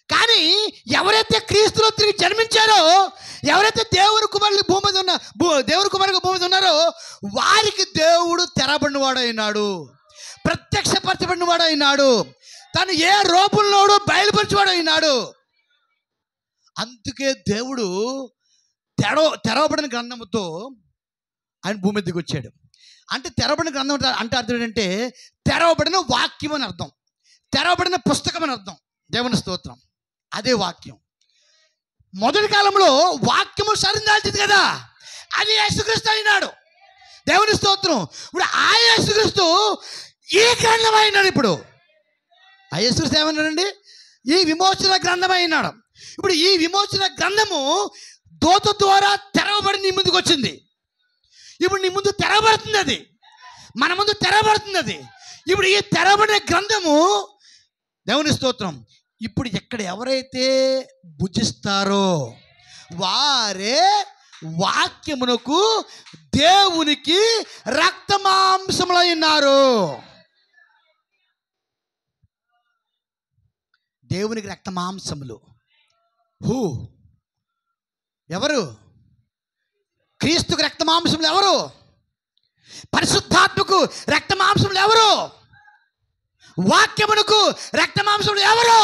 కానీ ఎవరైతే క్రీస్తులో తిరిగి జన్మించారో, ఎవరైతే దేవుని కుమారులు భూమి మీద ఉన్నారో వారికి దేవుడు తెరబడినవాడు అయినాడు, ప్రత్యక్షపరచబడినవాడు అయినాడు. తను ఏ రూపంలోనూ బయలుపరిచేవాడు అయినాడు. అందుకే దేవుడు తెరవబడిన గ్రంథముతో ఆయన భూమి దిగి వచ్చాడు. అంటే తెరవబడిన గ్రంథం అంటే అర్థం ఏంటంటే తెరవబడిన వాక్యం అని అర్థం, తెరవబడిన పుస్తకం అని అర్థం. దేవుని స్తోత్రం. అదే వాక్యం. మొదటి కాలంలో వాక్యము శరీరం దాల్చింది కదా, అది యేసుక్రీస్తు అయినాడు. దేవుని స్తోత్రం. ఇప్పుడు ఆ యేసుక్రీస్తు ఈ గ్రంథం అయినాడు. ఇప్పుడు ఆ యేసుక్రీస్తు ఏమన్నాడండి? ఈ విమోచన గ్రంథం అయినాడు. ఇప్పుడు ఈ విమోచన గ్రంథము దూత ద్వారా తెరవబడి నీ ముందుకు వచ్చింది. ఇప్పుడు నీ ముందు తెరవబడుతుంది, అది మన ముందు తెరవబడుతుంది. అది ఇప్పుడు ఈ తెరవబడిన గ్రంథము, దేవుని స్తోత్రం, ఇప్పుడు ఎక్కడ ఎవరైతే భుజిస్తారో వారే వాక్యమునకు దేవునికి రక్త మాంసములై ఉన్నారు. దేవునికి రక్త మాంసములు ఎవరు? క్రీస్తుకు రక్త మాంసములు ఎవరు? పరిశుద్ధాత్మకు రక్త మాంసములు ఎవరు? వాక్యమునకు రక్త మాంసములు ఎవరు?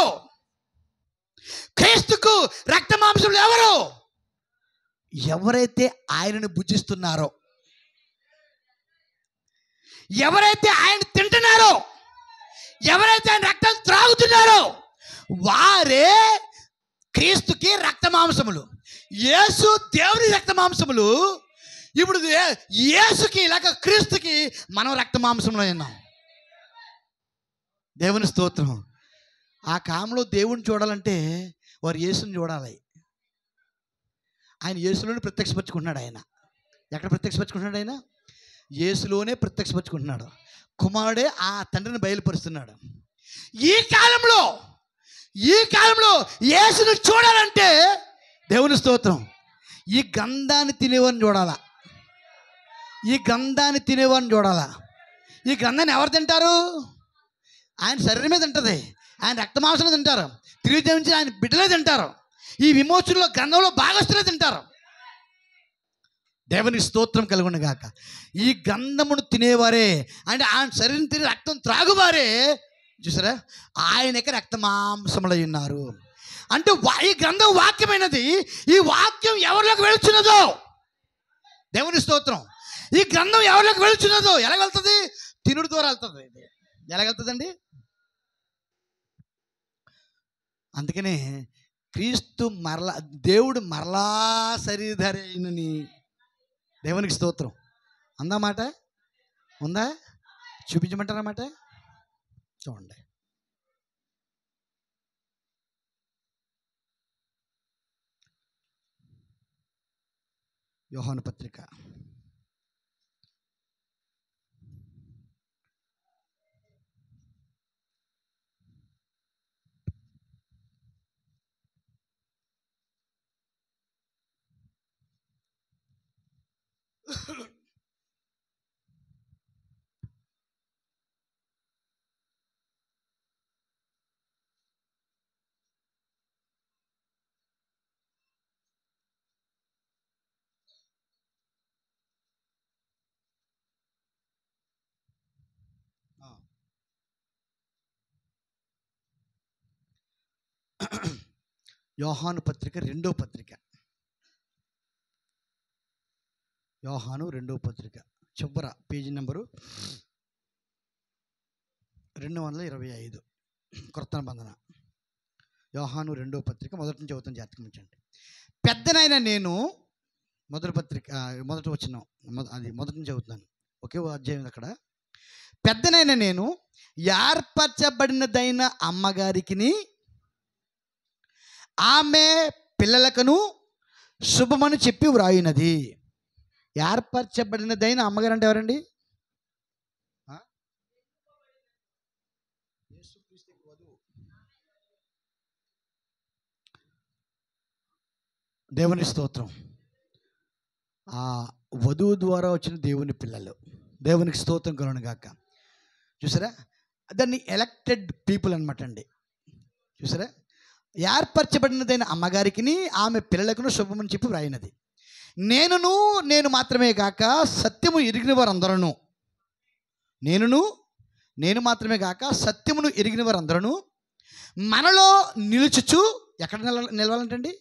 క్రీస్తుకు రక్త మాంసములు ఎవరు? ఎవరైతే ఆయనను భుజిస్తున్నారో, ఎవరైతే ఆయన తింటున్నారో, ఎవరైతే ఆయన రక్తం త్రాగుతున్నారో వారే క్రీస్తుకి రక్త మాంసములు. యేసు దేవుని రక్త మాంసములు. ఇప్పుడు యేసుకి లేక క్రీస్తుకి మనం రక్త మాంసములు ఉన్నాం. దేవుని స్తోత్రం. ఆ కాలంలో దేవుని చూడాలంటే వారు యేసుని చూడాలి. ఆయన యేసులోనే ప్రత్యక్షపరచుకుంటున్నాడు. ఆయన ఎక్కడ ప్రత్యక్షపరచుకుంటున్నాడు? ఆయన యేసులోనే ప్రత్యక్షపరచుకుంటున్నాడు. కుమారుడే ఆ తండ్రిని బయలుపరుస్తున్నాడు. ఈ కాలంలో యేసును చూడాలంటే దేవుని స్తోత్రం, ఈ గంధాన్ని తినేవారిని చూడాలా. ఈ గంధాన్ని తినేవారిని చూడాలా. ఈ గంధాన్ని ఎవరు తింటారు? ఆయన శరీరం మీద తింటుంది, ఆయన రక్త మాంసం తింటారు, తిరిగి జన్మించిన ఆయన బిడ్డలే తింటారు, ఈ విమోచనలో గ్రంథంలో భాగస్తులే తింటారు. దేవునికి స్తోత్రం కలుగును గాక. ఈ గంధమును తినేవారే అంటే ఆయన శరీరం తిని రక్తం త్రాగువారే చూసారా ఆయనకి రక్త మాంసములై ఉన్నారు. అంటే ఈ గ్రంథం వాక్యమైనది. ఈ వాక్యం ఎవరిలోకి వెళుచున్నదో, దేవుని స్తోత్రం, ఈ గ్రంథం ఎవరిలోకి వెళుచున్నదో ఎలా వెళ్తుంది? తినుడి ద్వారా వెళ్తుంది. ఎలా వెళ్తుందండి? అందుకనే క్రీస్తు మరలా, దేవుడు మరలా శరీరధారి అయినని, దేవునికి స్తోత్రం. ఉందా? ఉందా? చూపించమంటారన్నమాట. చూడండి, యోహాను పత్రిక యోహాను పత్రిక రెండో పత్రిక, యోహాను రెండో పత్రిక చివర పేజీ నెంబరు 225, క్రొత్త నిబంధన. యోహాను రెండో పత్రిక మొదటి నుంచి చదువుతాను, జాతకం ఉంచండి. పెద్దనైన నేను, మొదటి పత్రిక మొదటి వచ్చిన అది మొదటి నుంచి చదువుతున్నాను, ఒకే అధ్యాయం అక్కడ. పెద్దనైన నేను ఏర్పరచబడినదైన అమ్మగారికి ఆమె పిల్లలకును శుభమని చెప్పి వ్రాయినది. ఏర్పరచబడినదైన అమ్మగారు అంటే ఎవరండి? దేవుని స్తోత్రం. ఆ వధువు ద్వారా వచ్చిన దేవుని పిల్లలు, దేవునికి స్తోత్రం కలుగునుగాక. చూసారా, దాన్ని ఎలక్టెడ్ పీపుల్ అనమాట అండి. చూసారా, ఏర్పరచబడినదైన అమ్మగారికి ఆమె పిల్లలకును శుభమని చెప్పి వ్రాయినది. నేను మాత్రమే కాక సత్యము ఎరిగిన వారందరూ, నేను మాత్రమే కాక సత్యమును ఎరిగిన వారందరూ మనలో నిలుచుచు, ఎక్కడ నిలవాలంటండి?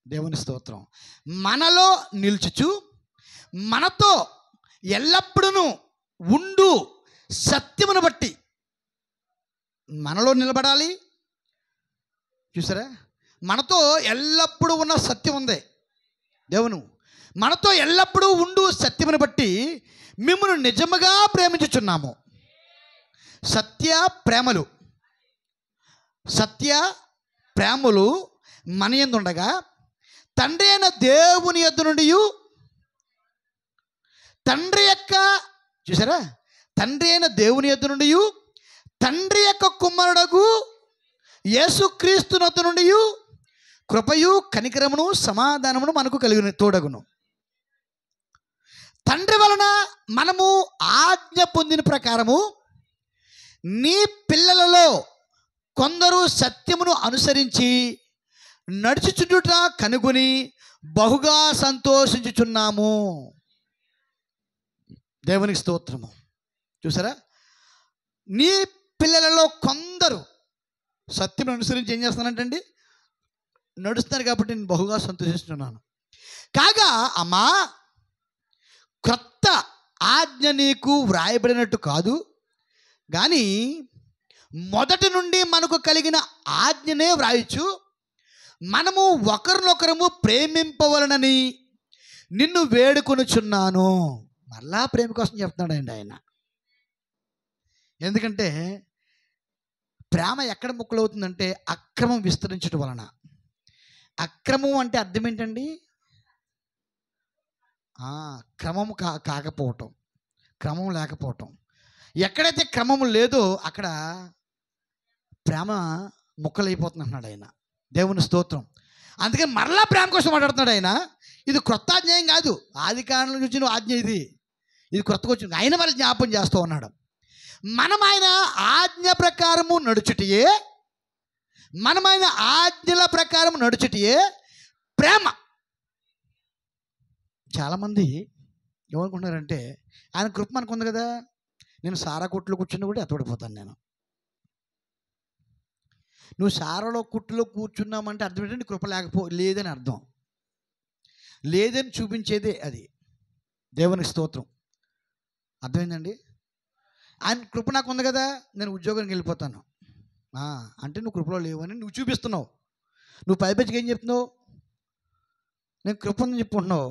దేవుని స్తోత్రం. మనలో నిలుచుచు మనతో ఎల్లప్పుడూ ఉండు సత్యమును బట్టి మనలో నిలబడాలి. చూసారా, మనతో ఎల్లప్పుడూ ఉన్న సత్యం ఉంది. దేవును మనతో ఎల్లప్పుడూ ఉండు సత్యమును బట్టి మిమ్మల్ని నిజముగా ప్రేమించుచున్నాము. సత్య ప్రేమలు మన యందు ఉండగా తండ్రి అయిన దేవుని యొద్ద నుండి, తండ్రి అయిన దేవుని యొద్ద నుండి, తండ్రి యొక్క కుమారుడగు యేసుక్రీస్తు యొద్ద నుండి కృపయు కనికరమును సమాధానమును మనకు కలిగిన తోడగును. తండ్రి వలన మనము ఆజ్ఞ పొందిన ప్రకారము నీ పిల్లలలో కొందరు సత్యమును అనుసరించి నడుచుచుట కనుగొని బహుగా సంతోషించుచున్నాము. దేవునికి స్తోత్రము. చూసారా, నీ పిల్లలలో కొందరు సత్యం అనుసరించి ఏం చేస్తానంటండి? నడుస్తున్నారు కాబట్టి నేను బహుగా సంతోషిస్తున్నాను. కాగా అమ్మా, క్రొత్త ఆజ్ఞ నీకు వ్రాయబడినట్టు కాదు కానీ మొదటి నుండి మనకు కలిగిన ఆజ్ఞనే వ్రాయచ్చు, మనము ఒకరినొకరము ప్రేమింపవలనని నిన్ను వేడుకొనుచున్నాను. మళ్ళా ప్రేమ కోసం చెప్తున్నాడండి ఆయన. ఎందుకంటే ప్రేమ ఎక్కడ ముక్కలవుతుందంటే అక్రమం విస్తరించడం వలన. అక్రమం అంటే అర్థం ఏంటండి? క్రమము కాకపోవటం, క్రమం లేకపోవటం. ఎక్కడైతే క్రమము లేదో అక్కడ ప్రేమ ముక్కలైపోతుంది అంటున్నాడు ఆయన. దేవుని స్తోత్రం. అందుకని మరలా ప్రేమ కోసం మాట్లాడుతున్నాడు ఆయన. ఇది క్రొత్త ఆజ్ఞాయం కాదు, ఆది కారణం నుంచి ఆజ్ఞ ఇది క్రొత్తగా వచ్చింది. ఆయన మరి జ్ఞాపం చేస్తూ ఉన్నాడు. మనం ఆయన ఆజ్ఞ ప్రకారము నడుచుటియే, మనమైన ఆజ్ఞల ప్రకారం నడుచుటియే ప్రేమ. చాలామంది ఏమనుకుంటున్నారంటే ఆయన కృప మనకు ఉంది కదా, నేను సారా కొట్లు కూర్చుని కూడా ఎత్తబడిపోతాను నేను. నువ్వు సారలో కుట్టులో కూర్చున్నామంటే అర్థం ఏంటంటే కృప లేదని అర్థం. లేదని చూపించేదే అది. దేవునికి స్తోత్రం. అర్థమైందండి? ఆయన కృప నాకు ఉంది కదా, నేను ఉద్యోగానికి వెళ్ళిపోతాను అంటే నువ్వు కృపలో లేవని నువ్వు చూపిస్తున్నావు. నువ్వు పైపెచ్చికి ఏం చెప్తున్నావు? నేను కృప అని చెప్పుకుంటున్నావు,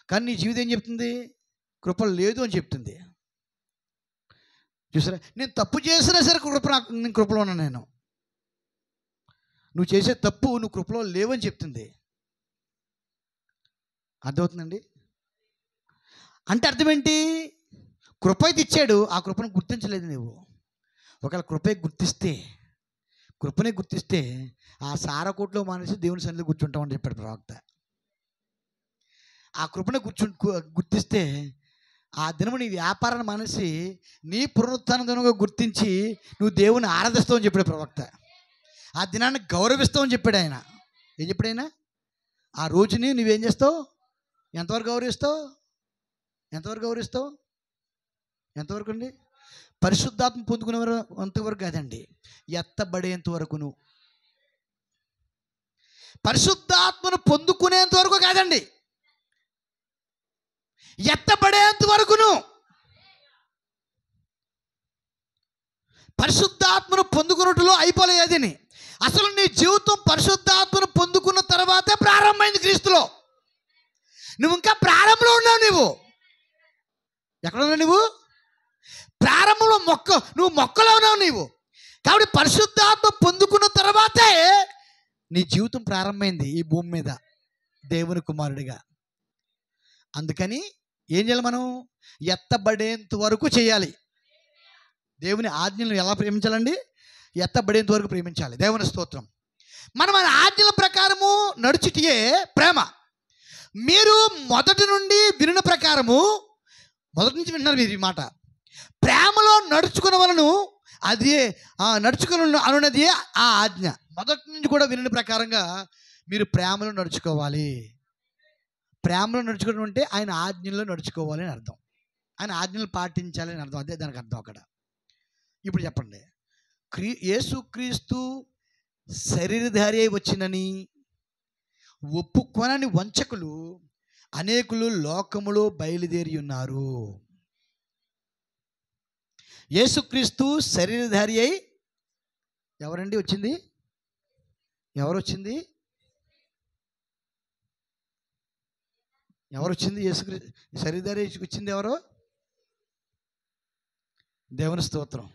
కానీ నీ జీవితం ఏం చెప్తుంది? కృప లేదు అని చెప్తుంది. చూసారా? నేను తప్పు చేసినా సరే నేను కృపలో ఉన్నాను. నేను నువ్వు చేసే తప్పు నువ్వు కృపలో లేవని చెప్తుంది. అర్థమవుతుందండి? అంటే అర్థం ఏంటి? కృప అయితే ఇచ్చాడు, ఆ కృపను గుర్తించలేదు నువ్వు. ఒకవేళ కృపనే గుర్తిస్తే ఆ సారకోట్లో మానేసి దేవుని సన్నిధిలో కూర్చుంటామని చెప్పాడు ప్రవక్త. ఆ కృపను గుర్తిస్తే ఆ దినము నీ వ్యాపారాన్ని మానేసి నీ పునరుత్థాన దినంగా గుర్తించి నువ్వు దేవుని ఆరాధిస్తావని చెప్పాడు ప్రవక్త. ఆ దినాన్ని గౌరవిస్తావని చెప్పాడు ఆయన. ఏం చెప్పాడు ఆయన? ఆ రోజుని నువ్వేం చేస్తావు? ఎంతవరకు గౌరవిస్తావు? ఎంతవరకు అండి? పరిశుద్ధాత్మ పొందుకునే అంతవరకు కాదండి, ఎత్తబడేంత వరకును. పరిశుద్ధాత్మను పొందుకునేంత వరకు కాదండి, ఎత్తబడేంత వరకును. పరిశుద్ధాత్మను పొందుకున్నట్లో అయిపోలేదని. అసలు నీ జీవితం పరిశుద్ధాత్మను పొందుకున్న తర్వాతే ప్రారంభమైంది క్రీస్తులో. నువ్వు ఇంకా ప్రారంభంలో ఉన్నావు. నువ్వు ఎక్కడున్నావు? నువ్వు ప్రారంభంలో నువ్వు మొక్కలో ఉన్నావు నీవు. కాబట్టి పరిశుద్ధాత్మ పొందుకున్న తర్వాతే నీ జీవితం ప్రారంభమైంది ఈ భూమి మీద దేవుని కుమారుడిగా. అందుకని ఏం చేయాలి? మనం ఎత్తబడేంత వరకు చేయాలి. దేవుని ఆజ్ఞలను ఎలా ప్రేమించాలండి? ఎత్తబడేంత వరకు ప్రేమించాలి. దేవుని స్తోత్రం. మనం మన ఆజ్ఞల ప్రకారము నడుచుటియే ప్రేమ. మీరు మొదటి నుండి వినిన ప్రకారము, మొదటి నుంచి విన్నారు మీరు ఈ మాట, ప్రేమలో నడుచుకున్న వలను అదే నడుచుకుని అనున్నది ఆ ఆజ్ఞ. మొదటి నుంచి కూడా వినిన ప్రకారంగా మీరు ప్రేమలో నడుచుకోవాలి. ప్రేమలో నడుచుకోవడం అంటే ఆయన ఆజ్ఞల్లో నడుచుకోవాలి అని అర్థం. ఆయన ఆజ్ఞలు పాటించాలి అని అర్థం. అదే దానికి అర్థం అక్కడ. ఇప్పుడు చెప్పండి, యేసుక్రీస్తు శరీరధారి అయి వచ్చినని ఒప్పుకొనని వంచకులు అనేకులు లోకములో బయలుదేరి ఉన్నారు. యేసుక్రీస్తు శరీరధారి అయి ఎవరండి వచ్చింది? ఎవరు వచ్చింది? యేసుక్రీస్తు శరీరధారి వచ్చింది ఎవరు? దేవుని స్తోత్రం.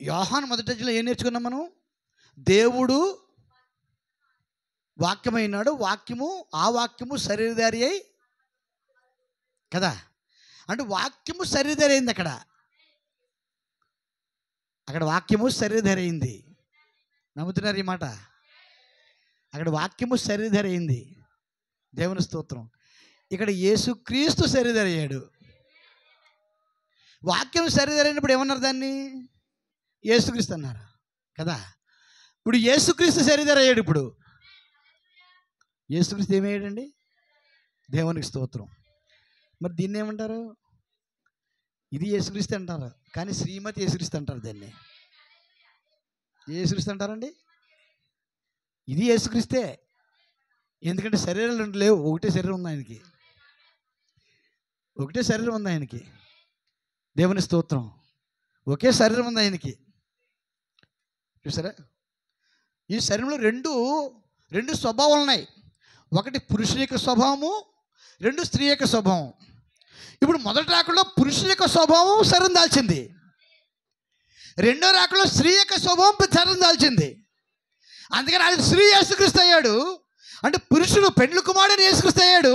యోహాను మొదటిలో ఏం నేర్చుకున్నాం మనం? దేవుడు వాక్యమైనాడు, ఆ వాక్యము శరీరధారి అయి కదా. అంటే వాక్యము శరీరధారి అయింది. అక్కడ వాక్యము శరీరధారి అయింది. నమ్ముతున్నారు ఈ మాట? అక్కడ వాక్యము శరీరధారి అయింది. దేవుని స్తోత్రం. ఇక్కడ యేసుక్రీస్తు శరీరధారి అయ్యాడు. వాక్యం శరీరధారి అయినప్పుడు ఏమన్నారు? దాన్ని యేసుక్రీస్తు అన్నారు కదా. ఇప్పుడు యేసుక్రీస్తు శరీరధారి అయ్యాడు. ఇప్పుడు యేసుక్రీస్తు ఏమయ్యాడండి? దేవునికి స్తోత్రం. మరి దీన్ని ఏమంటారు? ఇది యేసుక్రీస్తు అంటారు, కానీ శ్రీమతి యేసుక్రీస్తు అంటారు. దాన్ని యేసుక్రీస్తు అంటారండి. ఇది యేసుక్రీస్తే. ఎందుకంటే శరీరాలు లేవు, ఒకటే శరీరం ఉంది ఆయనకి. దేవుని స్తోత్రం. ఒకే శరీరం ఉంది ఆయనకి. చూసారా? ఈ శరీరంలో రెండు స్వభావాలు ఉన్నాయి. ఒకటి పురుషుని యొక్క స్వభావము, రెండు స్త్రీ యొక్క స్వభావం. ఇప్పుడు మొదటి రాకలో పురుషుని యొక్క స్వభావం శరీరం దాల్చింది, రెండో రాకలో స్త్రీ యొక్క స్వభావం శరీరం దాల్చింది. అందుకని ఆయన స్త్రీ యేసుక్రీస్తు అయ్యాడు. అంటే పురుషుడు పెండ్లి కుమారుడు యేసుక్రీస్తు అయ్యాడు.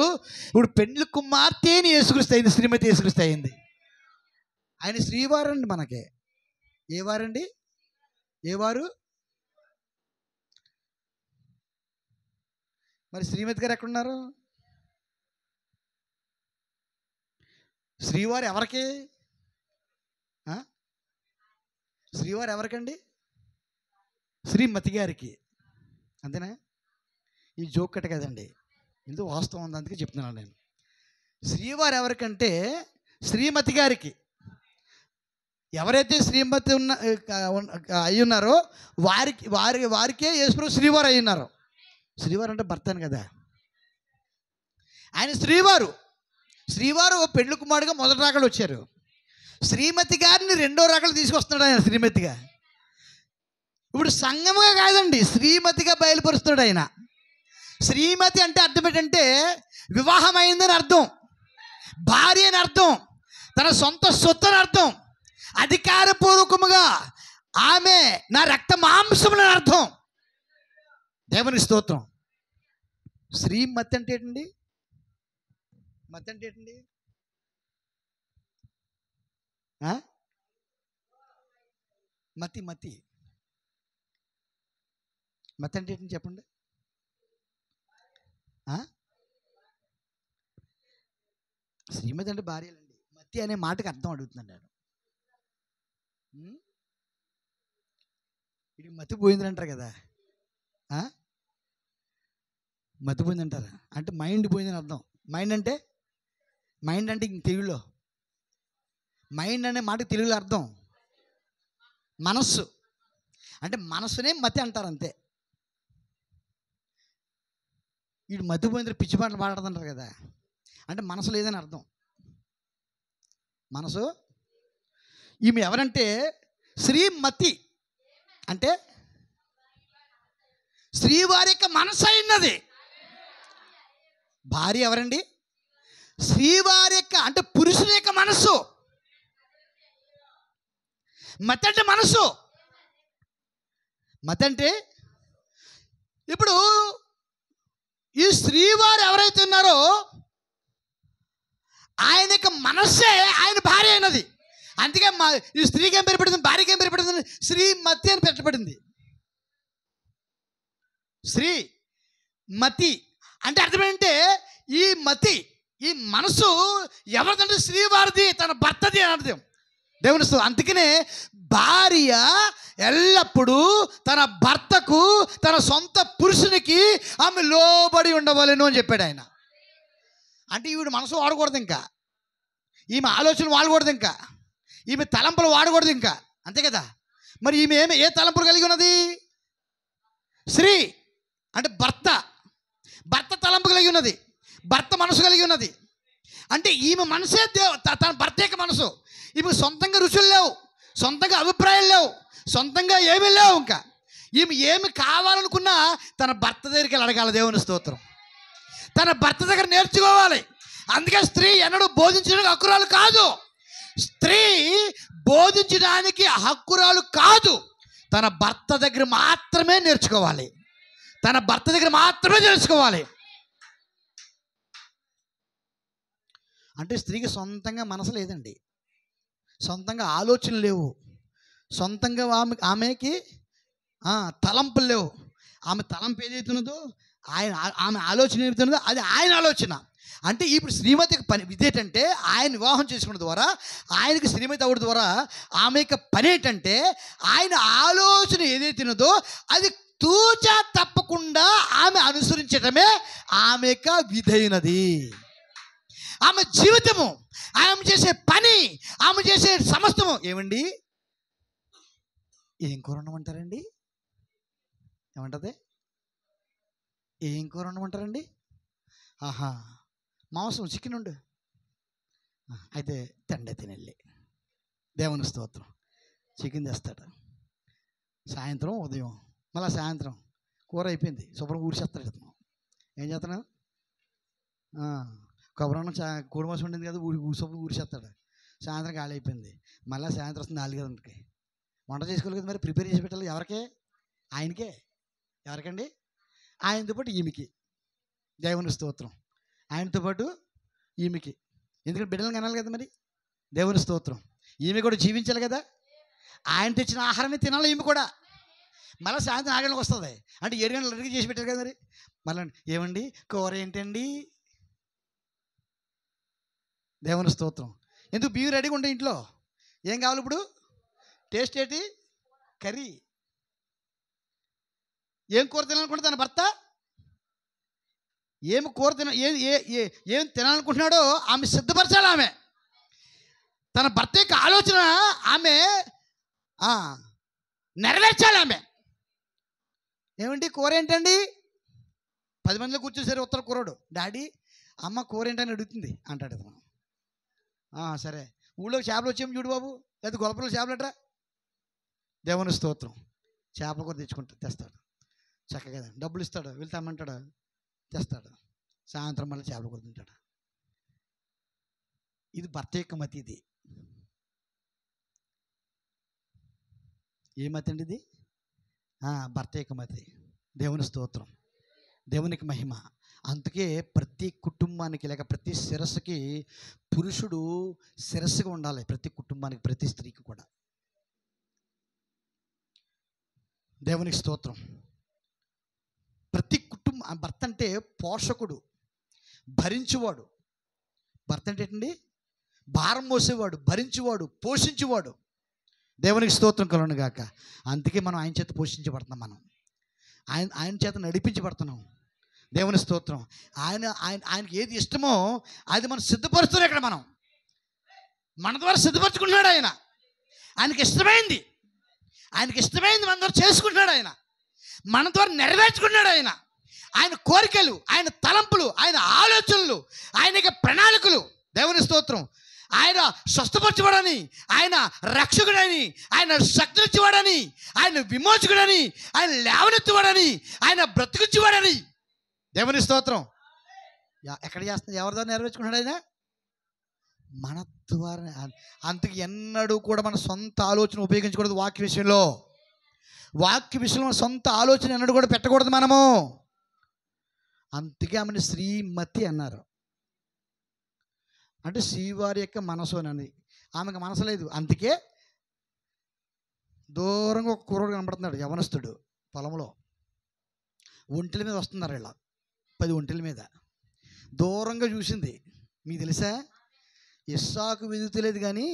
ఇప్పుడు పెండ్లి కుమార్తె యేసుక్రీస్తు అయింది, శ్రీమతి యేసుక్రీస్తు అయింది. ఆయన శ్రీవారండి. మనకే ఏ వారండి? ఏ వారు? మరి శ్రీమతి గారు ఎక్కడున్నారు? శ్రీవారు ఎవరికి? శ్రీవారు ఎవరికండి? శ్రీమతి గారికి. అంతేనా? ఈ జోక్ కట్ట కదండి, ఇందులో వాస్తవం ఉంది, అందుకే చెప్తున్నాను నేను. శ్రీవారు ఎవరికంటే శ్రీమతి గారికి. ఎవరైతే శ్రీమతి అయి ఉన్నారో వారికే యేసుప్రభు శ్రీవారు అయి ఉన్నారు. శ్రీవారు అంటే భర్త అని కదా. ఆయన శ్రీవారు పెళ్లి కుమారుడుగా మొదటి రాకలు వచ్చారు. శ్రీమతి గారిని రెండో రాకలు తీసుకొస్తున్నాడు ఆయన శ్రీమతిగా. ఇప్పుడు సంఘముగా కాదండి, శ్రీమతిగా బయలుపరుస్తున్నాడు ఆయన. శ్రీమతి అంటే అర్థం ఏంటంటే వివాహం అయిందని అర్థం, భార్య అని అర్థం, తన సొంత సొత్తు అని అర్థం, అధికారపూర్వకముగా ఆమె నా రక్త మాంసములని అర్థం. దేవుని స్తోత్రం. శ్రీమతి అంటే ఏంటండి? మతి అంటే ఏంటండి? మతి మతి మతి అంటే ఏంటని చెప్పండి. శ్రీమతి అంటే భార్యలండి. మతి అనే మాటకి అర్థం అడుగుతున్నాను నేను. ఇది మతి పోయిందని అంటారు కదా. మతి పోయింది అంటారా? అంటే మైండ్ పోయిందని అర్థం. మైండ్ అంటే ఇంక తెలుగులో మైండ్ అనే మాటకి తెలుగులో అర్థం మనస్సు. అంటే మనస్సునే మతి అంటారు అంతే. వీడు మతి పోయిన పిచ్చి పాటలు పాడుతుంటారు కదా, అంటే మనసు లేదని అర్థం. మనసు. ఈమె ఎవరంటే శ్రీమతి అంటే శ్రీవారి యొక్క మనసు అయినది. భార్య ఎవరండి? శ్రీవారి యొక్క అంటే పురుషుని యొక్క మనస్సు. మతి అంటే మనసు. మతి అంటే ఇప్పుడు ఈ శ్రీవారు ఎవరైతే ఉన్నారో ఆయన యొక్క మనస్సే ఆయన భార్య అయినది. అందుకే ఈ స్త్రీకి ఏం పేరు పెట్టింది? భార్యకి ఏం పేరు పెట్టింది? శ్రీమతి అని పెట్టబడింది. శ్రీ మతి అంటే అర్థం ఏంటంటే ఈ మతి, ఈ మనసు ఎవరిదంటే శ్రీవారిది, తన భర్తది అని అర్థం. దేవుని అందుకనే భార్య ఎల్లప్పుడూ తన భర్తకు, తన సొంత పురుషునికి ఆమె లోబడి ఉండవలెను అని చెప్పాడు ఆయన. అంటే ఈవిడ మనసు వాడకూడదు, ఇంకా ఈమె ఆలోచనలు వాడకూడదు, ఇంకా ఈమె తలంపులు వాడకూడదు ఇంకా, అంతే కదా. మరి ఈమె ఏ తలంపులు కలిగి ఉన్నది? శ్రీ అంటే భర్త తలంపు కలిగి ఉన్నది, భర్త మనసు కలిగి ఉన్నది. అంటే ఈమె మనసే తన భర్త యొక్క మనసు. ఈమె సొంతంగా రుచులు లేవు, సొంతంగా అభిప్రాయాలు లేవు, సొంతంగా ఏమీ లేవు. ఇంకా ఈమె ఏమి కావాలనుకున్నా తన భర్త దగ్గరికి వెళ్ళి అడగాలి. దేవుని స్తోత్రం. తన భర్త దగ్గర నేర్చుకోవాలి. అందుకే స్త్రీ ఎన్నడూ బోధించడానికి హక్కురాలు కాదు. స్త్రీ బోధించడానికి హక్కురాలు కాదు. తన భర్త దగ్గర మాత్రమే నేర్చుకోవాలి, తన భర్త దగ్గర మాత్రమే తెలుసుకోవాలి. అంటే స్త్రీకి సొంతంగా మనసు లేదండి, సొంతంగా ఆలోచనలు లేవు, సొంతంగా ఆమెకి తలంపులు లేవు. ఆమె తలంపు ఏదైతున్నదో ఆమె ఆలోచన ఏదైతున్నదో అది ఆయన ఆలోచన. అంటే ఇప్పుడు శ్రీమతికి పని ఇదేంటంటే ఆయన వివాహం చేసుకున్న ద్వారా, ఆయనకి శ్రీమతి అవడం ద్వారా ఆమె యొక్క పని ఏంటంటే ఆయన ఆలోచన ఏదైతున్నదో అది తూచా తప్పకుండా ఆమె అనుసరించటమే ఆమె యొక్క విధైనది. ఆమె జీవితము, ఆమె చేసే పని, ఆమె చేసే సమస్తము ఏమండి? ఏం కూర ఉండమంటారండి? ఏమంటది? ఏం కూర ఉండమంటారండి? మాంసం, చికెన్ ఉండు, అయితే తండ్రి తినెళ్ళి. దేవుని స్తోత్రం. చికెన్ తెస్తాడు. సాయంత్రం ఉదయం మళ్ళీ సాయంత్రం కూర అయిపోయింది, శుభ్రం ఊరిసేస్తాడు. ఏం చేస్తున్నావు? కొబ్బరి కోడి మాసం ఉండింది కదా, శుభ్రం ఊరిసేస్తాడు. సాయంత్రం ఖాళీ అయిపోయింది, మళ్ళీ సాయంత్రం వస్తుంది 4 గంటలకి. వంట చేసుకోవాలి కదా, మరి ప్రిపేర్ చేసి పెట్టాలి. ఎవరికే? ఆయనకే. ఎవరికండి? ఆయనతో పాటు ఈమెకి. దేవుని స్తోత్రం. ఆయనతో పాటు ఈమెకి, ఎందుకంటే బిడ్డలను కనాలి కదా మరి. దేవుని స్తోత్రం. ఈమె కూడా జీవించాలి కదా, ఆయన తెచ్చిన ఆహారాన్ని తినాలి ఈమె కూడా. మళ్ళీ సాయంత్రం 4 గంటలకు వస్తుంది, అంటే 7 గంటలు రెడీ చేసి పెట్టారు కదా మరి. మళ్ళీ ఏమండి కూర ఏంటండి? దేవుని స్తోత్రం. ఎందుకు బియ్యం రెడీగా ఉంటాయి ఇంట్లో. ఏం కావాలి ఇప్పుడు? టేస్ట్ ఏంటి? కర్రీ. ఏం కూర తినాలనుకుంటే తన భర్త ఏం కూర ఏం తినాలనుకుంటున్నాడో ఆమె సిద్ధపరచాలి. ఆమె తన భర్త యొక్క ఆలోచన ఆమె నెరవేర్చాలి. ఆమె ఏమండి కూర ఏంటండి, 10 మందిలో కూర్చోసారి ఉత్తర కూరడు, డాడీ అమ్మ కూర ఏంటని అడుగుతుంది అంటాడు అతను. సరే ఊళ్ళో చేపలు వచ్చేమి చూడు బాబు, లేదా గొలపలో చేపలట్రా. దేవుని స్తోత్రం. చేపల కూర తెస్తాడు చక్కగా, డబ్బులు ఇస్తాడు, వెళ్తామంటాడు, తెస్తాడు. సాయంత్రం మళ్ళీ చేపల కూర తింటాడు. ఇది భర్త యొక్క మతి. ఇది ఏ మతి అండి ఇది? భర్త యొక్క మతి. దేవుని స్తోత్రం, దేవునికి మహిమ. అందుకే ప్రతి కుటుంబానికి లేక ప్రతి శిరస్సుకి పురుషుడు శిరస్సుగా ఉండాలి. ప్రతి కుటుంబానికి, ప్రతి స్త్రీకి కూడా. దేవునికి స్తోత్రం. ప్రతి భర్త అంటే పోషకుడు, భరించువాడు. భర్త అంటే ఏంటండి? భారం మోసేవాడు, భరించువాడు, పోషించువాడు. దేవునికి స్తోత్రం కలుగును గాక. అందుకే మనం ఆయన చేత పోషించబడుతున్నాం, మనం ఆయన చేత నడిపించబడుతున్నాం. దేవుని స్తోత్రం. ఆయనకి ఏది ఇష్టమో అది మనం సిద్ధపరుస్తున్నాం. ఇక్కడ మన ద్వారా సిద్ధపరచుకుంటున్నాడు ఆయన. ఆయనకి ఇష్టమైంది మన ద్వారా చేసుకుంటున్నాడు ఆయన. మన ద్వారా నెరవేర్చుకుంటున్నాడు ఆయన. ఆయన కోరికలు, ఆయన తలంపులు, ఆయన ఆలోచనలు, ఆయన యొక్క ప్రణాళికలు. దేవుని స్తోత్రం. ఆయన స్వస్థపరచువాడని, ఆయన రక్షకుడని, ఆయన శక్తినిచ్చేవాడని, ఆయన విమోచకుడని, ఆయన లేవనెత్తువాడని, ఆయన బ్రతికించేవాడని. దేవుని స్తోత్రం. ఎక్కడ చేస్తున్నా? ఎవరి ద్వారా నెరవేర్చుకుంటున్నాడు ఆయన? మన ద్వారా. అందుకు ఎన్నడూ కూడా మన సొంత ఆలోచన ఉపయోగించకూడదు. వాక్య విషయంలో మన సొంత ఆలోచన ఎన్నడూ కూడా పెట్టకూడదు మనము. అందుకే ఆమెను శ్రీమతి అన్నారు. అంటే శ్రీవారి యొక్క మనసు అని. ఆమెకు మనసు లేదు. అందుకే దూరంగా ఒక కుర్రోడు కనబడుతున్నాడు, యవనస్తుడు, పొలంలో. ఒంటెల మీద వస్తున్నారు ఇలా, 10 ఒంటెల మీద. దూరంగా చూసింది. మీకు తెలుసా, ఇస్సాకు వెతుకుతలేదు కానీ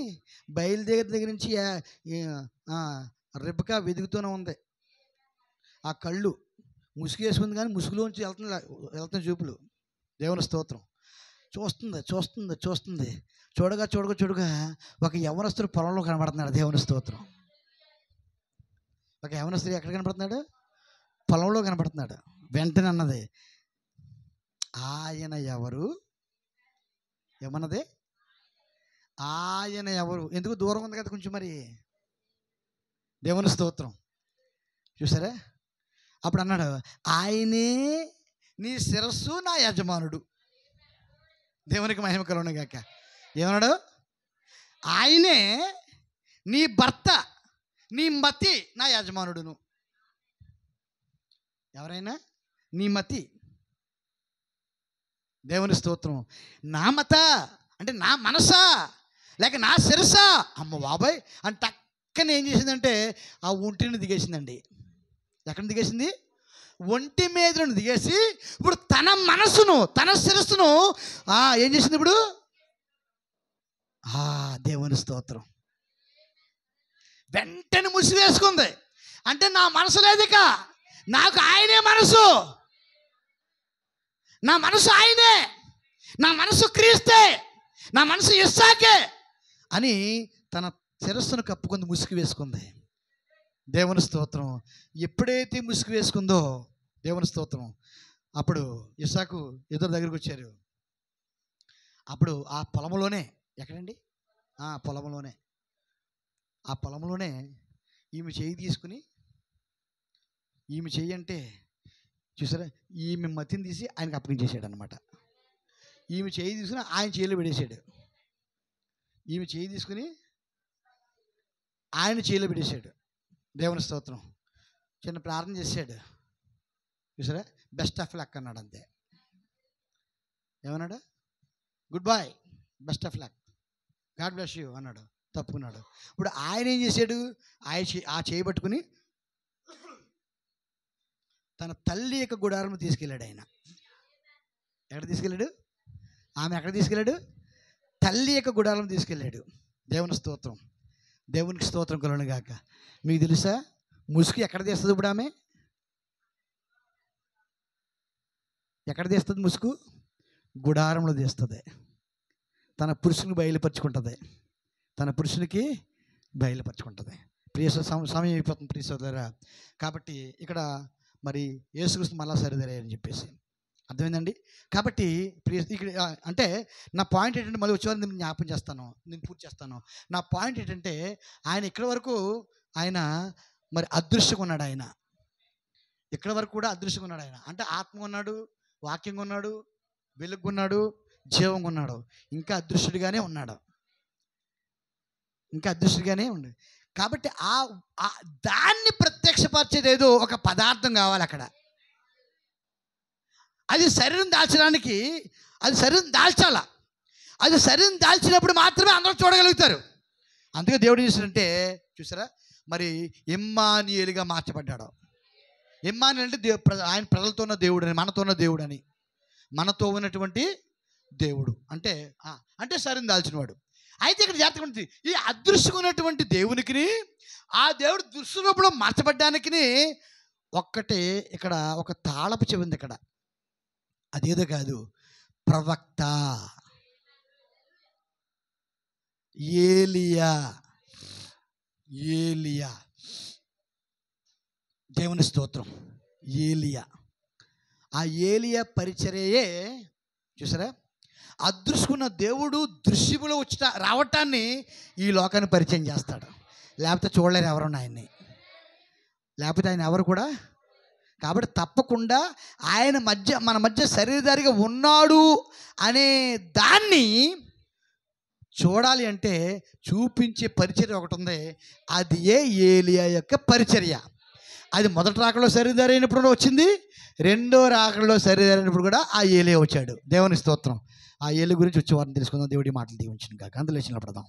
బయలుదేరి దగ్గర నుంచి రెబెకా వెతుకుతూనే ఉంది. ఆ కళ్ళు ముసుగేసుకుంది కానీ ముసుగులోంచి వెళ్తున్న చూపులు. దేవుని స్తోత్రం. చూస్తుంది. చూడగా ఒక యవనస్తుడు పొలంలో కనబడుతున్నాడు. దేవుని స్తోత్రం. ఒక యవనస్తుడు ఎక్కడ కనబడుతున్నాడు? పొలంలో కనబడుతున్నాడు. వెంటనే అన్నది, ఆయన ఎవరు? ఏమన్నది? ఆయన ఎవరు? ఎందుకు దూరం ఉంది కదా కొంచెం మరి. దేవుని స్తోత్రం. చూసారా? అప్పుడు అన్నాడు, ఆయనే నీ శిరస్సు, నా యజమానుడు. దేవునికి మహిమ కలుగును గాక. ఏమన్నాడు? ఆయనే నీ భర్త, నీ మతి, నా యజమానుడును. ఎవరైనా నీ మతి. దేవుని స్తోత్రం. నా మత అంటే నా మనసా లేక నా శిరసా? అమ్మ బాబాయ్ అని టక్కన ఏం చేసిందంటే ఆ ఒంటిని దిగేసిందండి. ఎక్కడ దిగేసింది? ఒంటి మీద దిగేసి ఇప్పుడు తన మనసును, తన శిరస్సును ఏం చేసింది ఇప్పుడు? దేవుని స్తోత్రం. వెంటనే ముసివేసుకుంది. అంటే నా మనసు లేదు ఇక, నాకు ఆయనే మనసు. నా మనసు ఆయనే, నా మనసు క్రీస్తే, నా మనసు ఇస్సాకే అని తన శిరస్సును కప్పుకుంది, ముసుగు వేసుకుంది. దేవుని స్తోత్రం. ఎప్పుడైతే ముసుగు వేసుకుందో, దేవుని స్తోత్రం, అప్పుడు ఇస్సాకు ఎదురు దగ్గరికి వచ్చారు. అప్పుడు ఆ పొలంలోనే, ఎక్కడండి? పొలంలోనే, ఆ పొలంలోనే ఈమె చేయి తీసుకుని, ఈమె చెయ్యి అంటే చూసారా, ఈమె మతిని తీసి ఆయనకు అప్పగించేసాడు అనమాట. ఈమె చేయి తీసుకుని ఆయన చేయిలో పెట్టేశాడు. ఈమె చేయి తీసుకుని ఆయన చేయిలో పెట్టేశాడు. దేవుని స్తోత్రం. చిన్న ప్రార్థన చేశాడు. చూసారా, బెస్ట్ ఆఫ్ లక్ అన్నాడు. అంతే. ఏమన్నాడు? Good bye, best of luck, God bless you అన్నాడు. తప్పుకున్నాడు. ఇప్పుడు ఆయన ఏం చేశాడు? ఆ చేయి పట్టుకుని తన తల్లి యొక్క గుడారం తీసుకెళ్ళాడు. ఆయన ఎక్కడ తీసుకెళ్ళాడు? ఆమె ఎక్కడ తీసుకెళ్ళాడు? తల్లి యొక్క గుడారం తీసుకెళ్ళాడు. దేవుని స్తోత్రం. దేవునికి స్తోత్రం కలుగును గాక. మీకు తెలుసా ముసుగు ఎక్కడ తీస్తుంది ఇప్పుడు? ఆమె ఎక్కడ తీస్తుంది ముసుగు? గుడారంలో తీస్తుంది. తన పురుషుని బయలుపరుచుకుంటుంది. తన పురుషునికి బయలుపరచుకుంటుంది. ప్రియ సమయం అయిపోతుంది ప్రియ సోదరులారా. కాబట్టి ఇక్కడ మరి యేసుక్రీస్తు మళ్ళా సరిదరని చెప్పేసి అర్థమైందండి. కాబట్టి ప్రియ ఇక్కడ అంటే నా పాయింట్ ఏంటంటే, మళ్ళీ వచ్చేవారు నేను జ్ఞాపం చేస్తాను, నేను పూర్తి చేస్తాను. నా పాయింట్ ఏంటంటే, ఆయన ఇక్కడ వరకు ఆయన మరి అదృశ్యంగా ఉన్నాడు. ఆయన ఇక్కడ వరకు కూడా అదృశ్యంగా ఉన్నాడు. ఆయన అంటే ఆత్మ ఉన్నాడు, వాక్యంగా ఉన్నాడు, వెలుగు ఉన్నాడు, జీవంగా ఉన్నాడు. ఇంకా అదృశ్యుడిగానే ఉన్నాడు, ఇంకా అదృశ్యుడిగానే ఉన్నాడు. కాబట్టి దాన్ని ప్రత్యక్షపరిచేది ఏదో ఒక పదార్థం కావాలి అక్కడ. అది శరీరం దాల్చడానికి, అది శరీరం దాల్చాల. అది శరీరం దాల్చినప్పుడు మాత్రమే అందరూ చూడగలుగుతారు. అందుకే దేవుడు చేశాడంటే చూసారా, మరి ఇమ్మానుయేలుగా మార్చబడ్డాడు. ఇమ్మానుయేలు అంటే ఆయన ప్రజలతో ఉన్న దేవుడు అని, మనతో ఉన్న దేవుడు అని, మనతో ఉన్నటువంటి దేవుడు అంటే అంటే శరీరం దాల్చినవాడు. అయితే ఇక్కడ జాగ్రత్తగా ఉంటుంది, ఈ అదృశ్యమైనటువంటి దేవునికి ఆ దేవుడు దృశ్యరూపంలో మార్చబడ్డానికి ఒక్కటే ఇక్కడ ఒక తాళపు చెవి ఉంది. ఇక్కడ అదేదో కాదు, ప్రవక్త ఏలియా. ఏలియా, దేవుని స్తోత్రం. ఏలియా, ఆ ఏలియా పరిచర్యయే చూసారా, అదృశ్యకున్న దేవుడు దృశ్యములో రావటాన్ని ఈ లోకాన్ని పరిచయం చేస్తాడు. లేకపోతే చూడలేరు ఎవరున్నా ఆయన్ని, లేకపోతే ఆయన ఎవరు కూడా. కాబట్టి తప్పకుండా ఆయన మన మధ్య శరీరధారిగా ఉన్నాడు అనే దాన్ని చూడాలి అంటే చూపించే పరిచర్య ఒకటి ఉంది. అది ఏలియా యొక్క పరిచర్య. అది మొదటి రాకడలో శరీరధారి అయినప్పుడు వచ్చింది, రెండో రాకడలో శరీరధారి అయినప్పుడు కూడా ఆ ఏలియా వచ్చాడు. దేవుని స్తోత్రం. ఆ ఏలి గురించి వచ్చే వారిని తెలుసుకుందాం. దేవుడి మాటలు దీవించును గాక. అందులో లేచిన పడదాం.